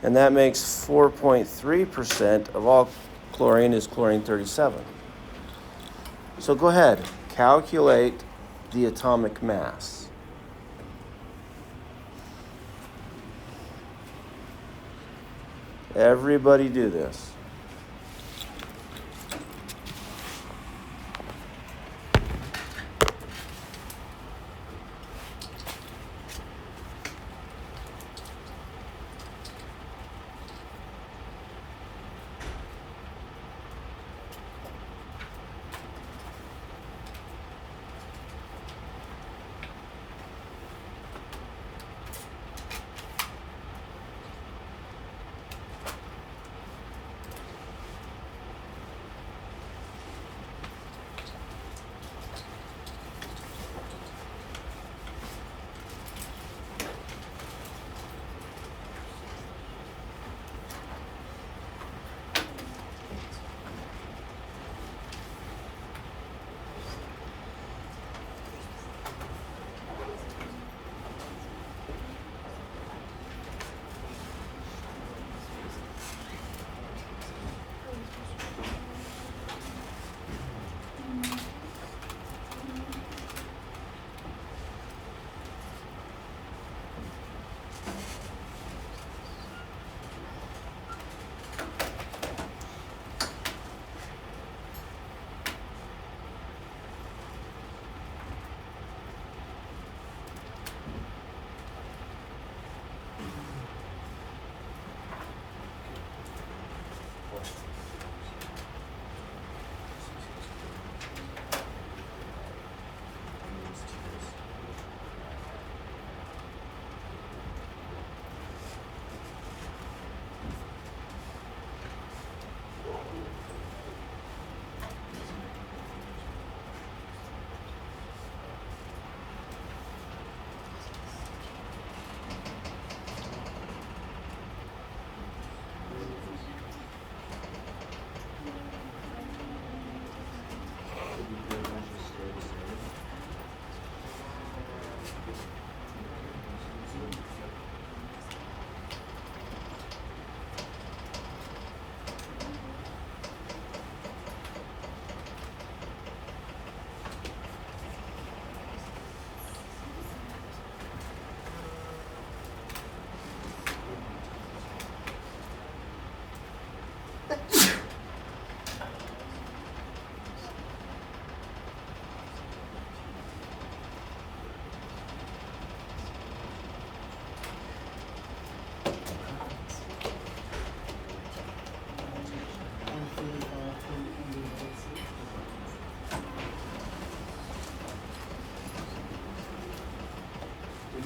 And that makes 4.3% of all chlorine is chlorine 37. So go ahead, calculate the atomic mass. Everybody do this.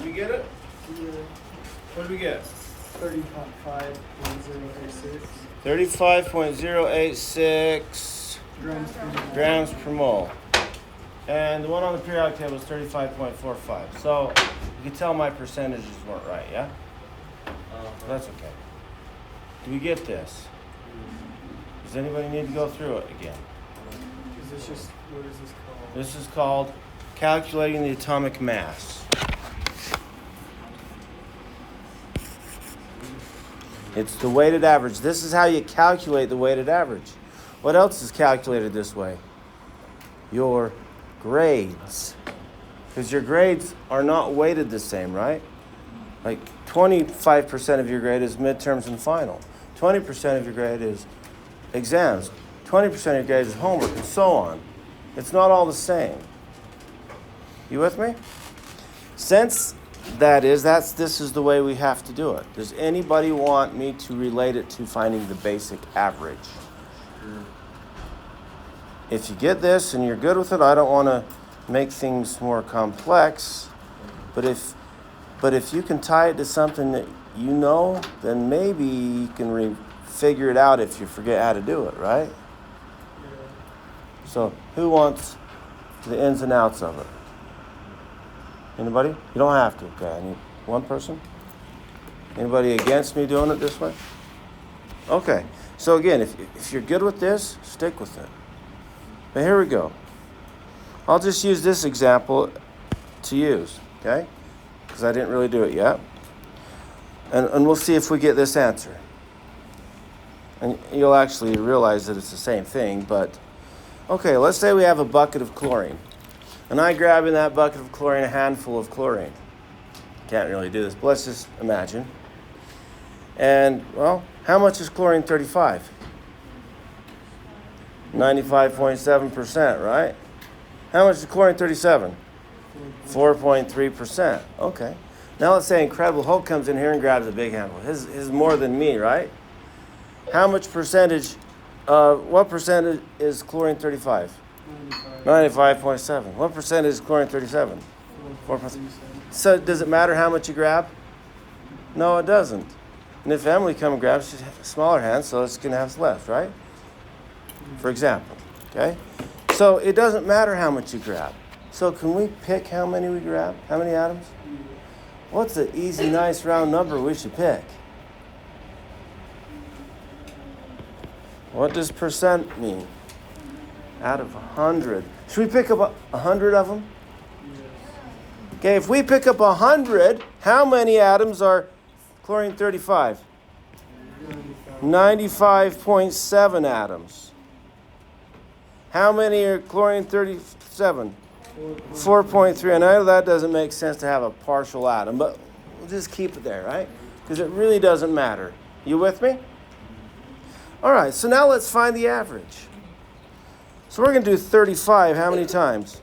Did we get it? Yeah, What did we get? 30.5.086 35.086 grams per mole. grams per mole. And the one on the periodic table is 35.45. So you can tell my percentages weren't right, yeah? That's okay. Do we get this? Does anybody need to go through it again? Is this just, what is this called? This is called calculating the atomic mass. It's the weighted average. This is how you calculate the weighted average. What else is calculated this way? Your grades. Because your grades are not weighted the same, right? Like 25% of your grade is midterms and final. 20% of your grade is exams. 20% of your grade is homework, and so on. It's not all the same. You with me? Since this is the way we have to do it. Does anybody want me to relate it to finding the basic average? If you get this and you're good with it, I don't want to make things more complex. But if you can tie it to something that you know, then maybe you can figure it out if you forget how to do it, right? So who wants the ins and outs of it? Anybody? You don't have to. Okay, I need one person. Anybody against me doing it this way? Okay. So again, if you're good with this, stick with it. But here we go. I'll just use this example to use, okay? Because I didn't really do it yet. And we'll see if we get this answer. And you'll actually realize that it's the same thing, but okay, let's say we have a bucket of chlorine. And I grab in that bucket of chlorine a handful of chlorine. Can't really do this, but let's just imagine. And, well, how much is chlorine 35? 95.7%, right? How much is chlorine 37? 4.3%. Okay. Now let's say Incredible Hulk comes in here and grabs a big handful. His is more than me, right? How much percentage, what percentage is chlorine 35? 95.7. What percent is chlorine 37? 4%. So does it matter how much you grab? No, it doesn't. And if Emily comes and grabs, she's a smaller hand, so it's going to have less, right? For example, okay? So it doesn't matter how much you grab. So can we pick how many we grab? How many atoms? What's the easy, nice, round number we should pick? What does percent mean? Out of 100. Should we pick up 100 of them? Okay, if we pick up 100, how many atoms are chlorine 35? 95.7 atoms. How many are chlorine 37? 4.3. I know that doesn't make sense to have a partial atom, but we'll just keep it there, right? Because it really doesn't matter. You with me? All right, so now let's find the average. So we're going to do 35 how many times?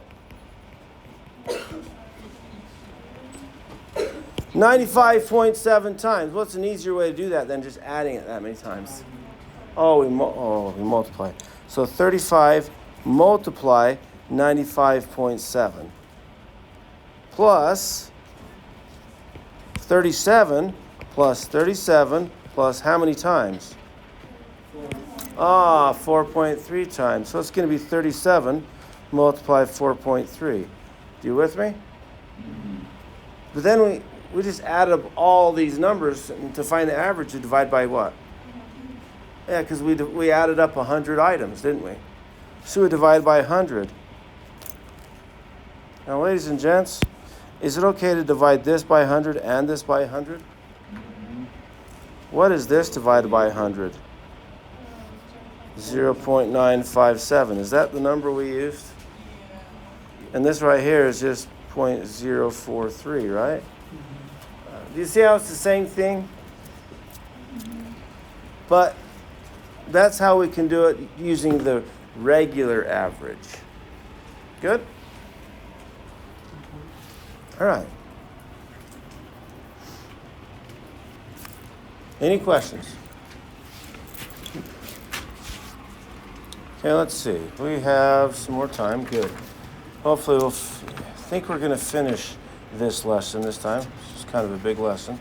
95.7 times. What's an easier way to do that than just adding it that many times? We multiply. So 35 multiply 95.7 plus 37 plus 37 plus how many times? 4.3 times. So it's going to be 37 multiply 4.3. You with me? But then we just added up all these numbers to find the average to divide by what? Yeah, because we added up 100 items, didn't we? So we divide by 100. Now, ladies and gents, is it okay to divide this by 100 and this by 100? What is this divided by 100? 0.957. Is that the number we used? And this right here is just 0.043, right? Do you see how it's the same thing? But that's how we can do it using the regular average. Good? All right. Any questions? Okay, let's see. We have some more time. Good. Hopefully I think we're going to finish this lesson this time. It's kind of a big lesson.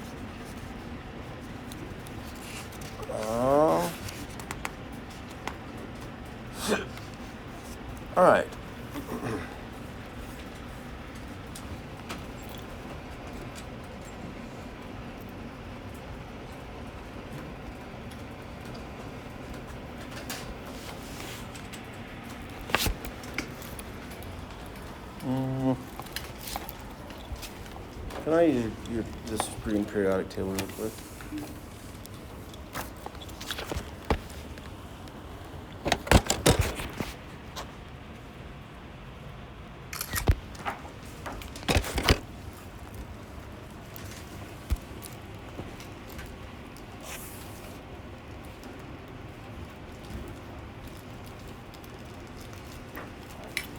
All right. Can I use this green periodic table real quick?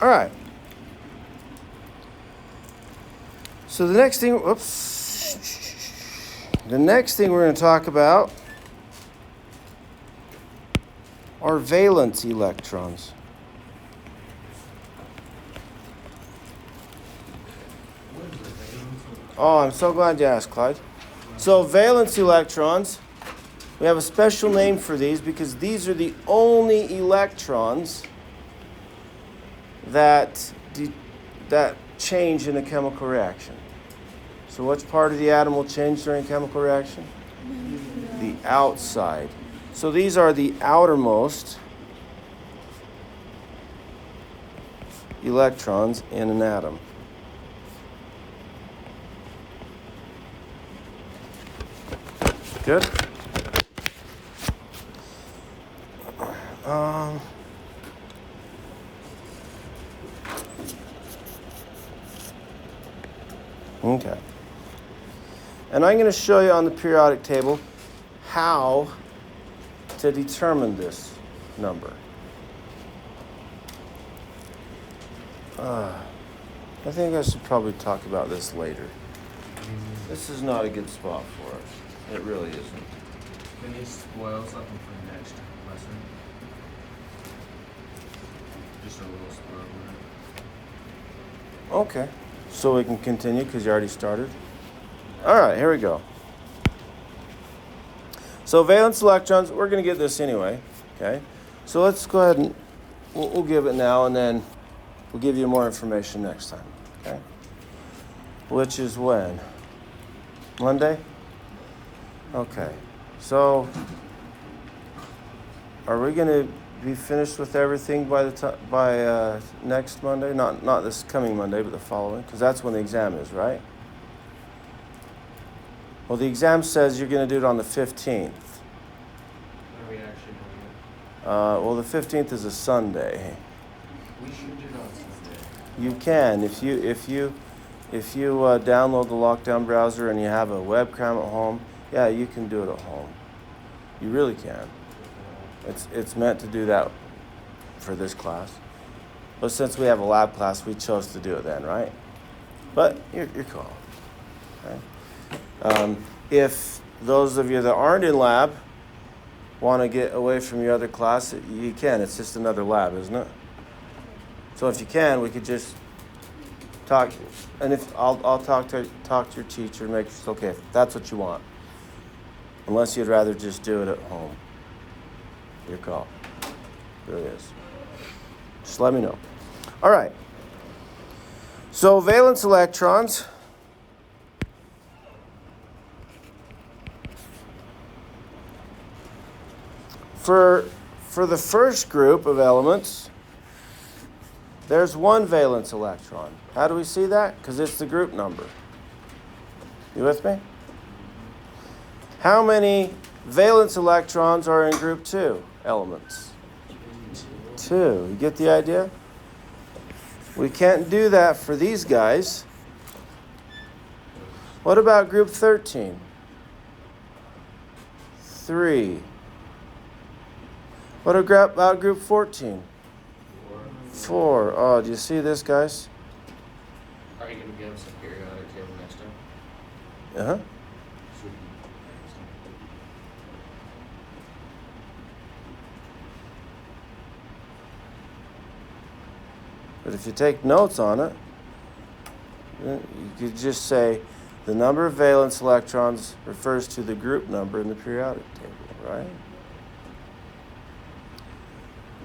All right. So the next thing, the next thing we're going to talk about are valence electrons. Oh, I'm so glad you asked, Clyde. So valence electrons, we have a special name for these because these are the only electrons that change in a chemical reaction. So which part of the atom will change during a chemical reaction? The outside. So these are the outermost electrons in an atom. Good? Okay. And I'm going to show you on the periodic table how to determine this number. I think I should probably talk about this later. This is not a good spot for us. It really isn't. Can you spoil something for next lesson? Just a little spoiler. Okay. So we can continue because you already started. All right, here we go. So valence electrons, we're going to get this anyway. Okay. So let's go ahead and we'll give it now, and then we'll give you more information next time. Okay. Which is when? Monday? Okay. So are we going to be finished with everything by next Monday? Not this coming Monday, but the following, because that's when the exam is, right? Well, the exam says you're going to do it on the 15th. Are we actually doing it? Well, the 15th is a Sunday. We should do it on Sunday. You can if you download the lockdown browser and you have a webcam at home. Yeah, you can do it at home. You really can. It's meant to do that for this class. But since we have a lab class, we chose to do it then, right? But your call. Okay? If those of you that aren't in lab want to get away from your other class, you can. It's just another lab, isn't it? So if you can, we could just talk. And if I'll talk to your teacher and make sure it's okay if that's what you want. Unless you'd rather just do it at home. Your call. There it is. Just let me know. All right. So valence electrons. For the first group of elements, there's one valence electron. How do we see that? Because it's the group number. You with me? How many valence electrons are in group 2 elements? 2. You get the idea? We can't do that for these guys. What about group 13? 3. What about group 14? 4. Oh, do you see this, guys? Are you going to give us a periodic table next time? Uh-huh. But if you take notes on it, you could just say the number of valence electrons refers to the group number in the periodic table, right?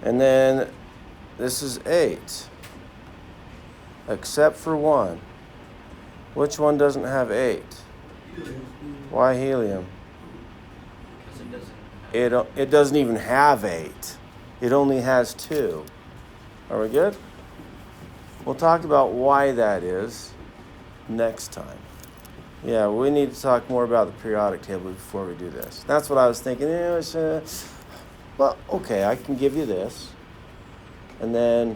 And then this is 8, except for one. Which one doesn't have 8? Why helium? Because it doesn't. It doesn't even have 8. It only has 2. Are we good? We'll talk about why that is next time. Yeah, we need to talk more about the periodic table before we do this. That's what I was thinking. Well, okay, I can give you this. And then,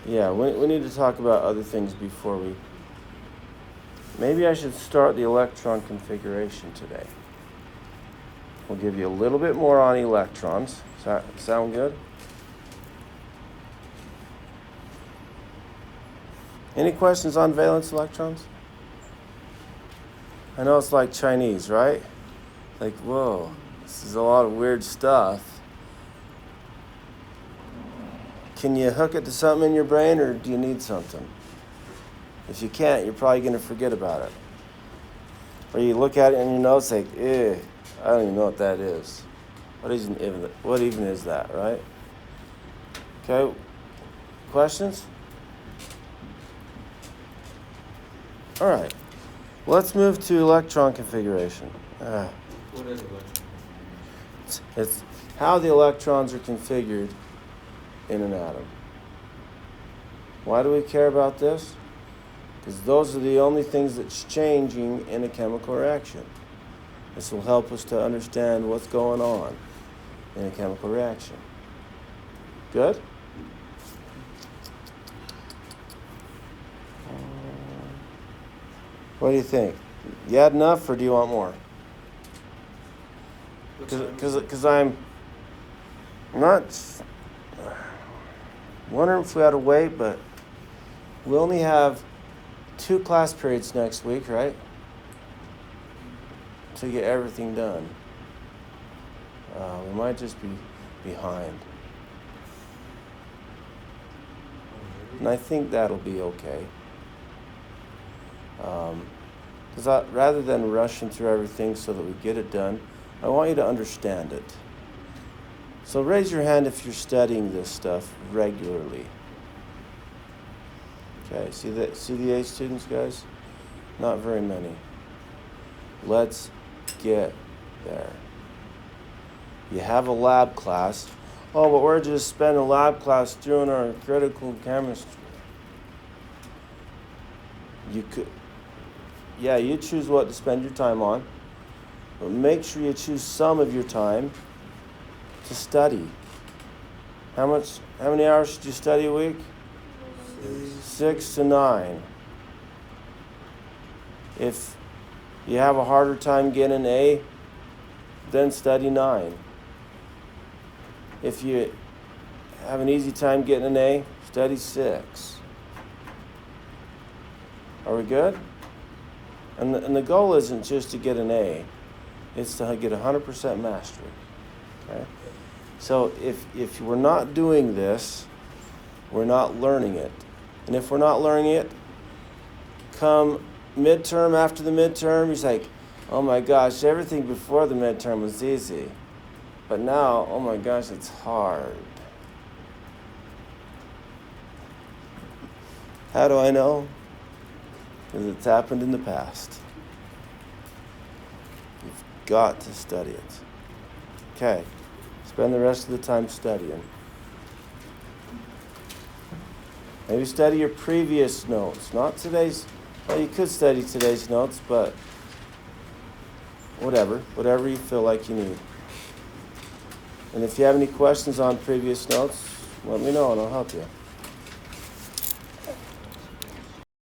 yeah, we need to talk about other things before we... Maybe I should start the electron configuration today. We'll give you a little bit more on electrons. Does that sound good? Any questions on valence electrons? I know it's like Chinese, right? Like, whoa, this is a lot of weird stuff. Can you hook it to something in your brain, or do you need something? If you can't, you're probably going to forget about it. Or you look at it in your notes like, I don't even know what that is. What even is that, right? Okay, questions? All right, let's move to electron configuration. What is it? It's how the electrons are configured in an atom. Why do we care about this? Because those are the only things that's changing in a chemical reaction. This will help us to understand what's going on in a chemical reaction. Good? What do you think? You had enough, or do you want more? Because I'm not wondering if we ought to wait, but we only have 2 class periods next week, right? To get everything done. We might just be behind. And I think that'll be okay. Because rather than rushing through everything so that we get it done, I want you to understand it. So raise your hand if you're studying this stuff regularly. Okay, see the A students, guys? Not very many. Let's get there. You have a lab class. Oh, but we're just spending lab class doing our critical chemistry. You could, yeah, you choose what to spend your time on, but make sure you choose some of your time to study. How many hours should you study a week? 6 to 9. If you have a harder time getting an A, then study 9. If you have an easy time getting an A, study 6. Are we good? And the goal isn't just to get an A, it's to get 100% mastery. Okay? So if we're not doing this, we're not learning it. And if we're not learning it, come midterm, after the midterm, you're like, oh my gosh, everything before the midterm was easy. But now, oh my gosh, it's hard. How do I know? Because it's happened in the past. You've got to study it. Okay, spend the rest of the time studying. Maybe study your previous notes, not today's. Well, you could study today's notes, but whatever you feel like you need. And if you have any questions on previous notes, let me know and I'll help you.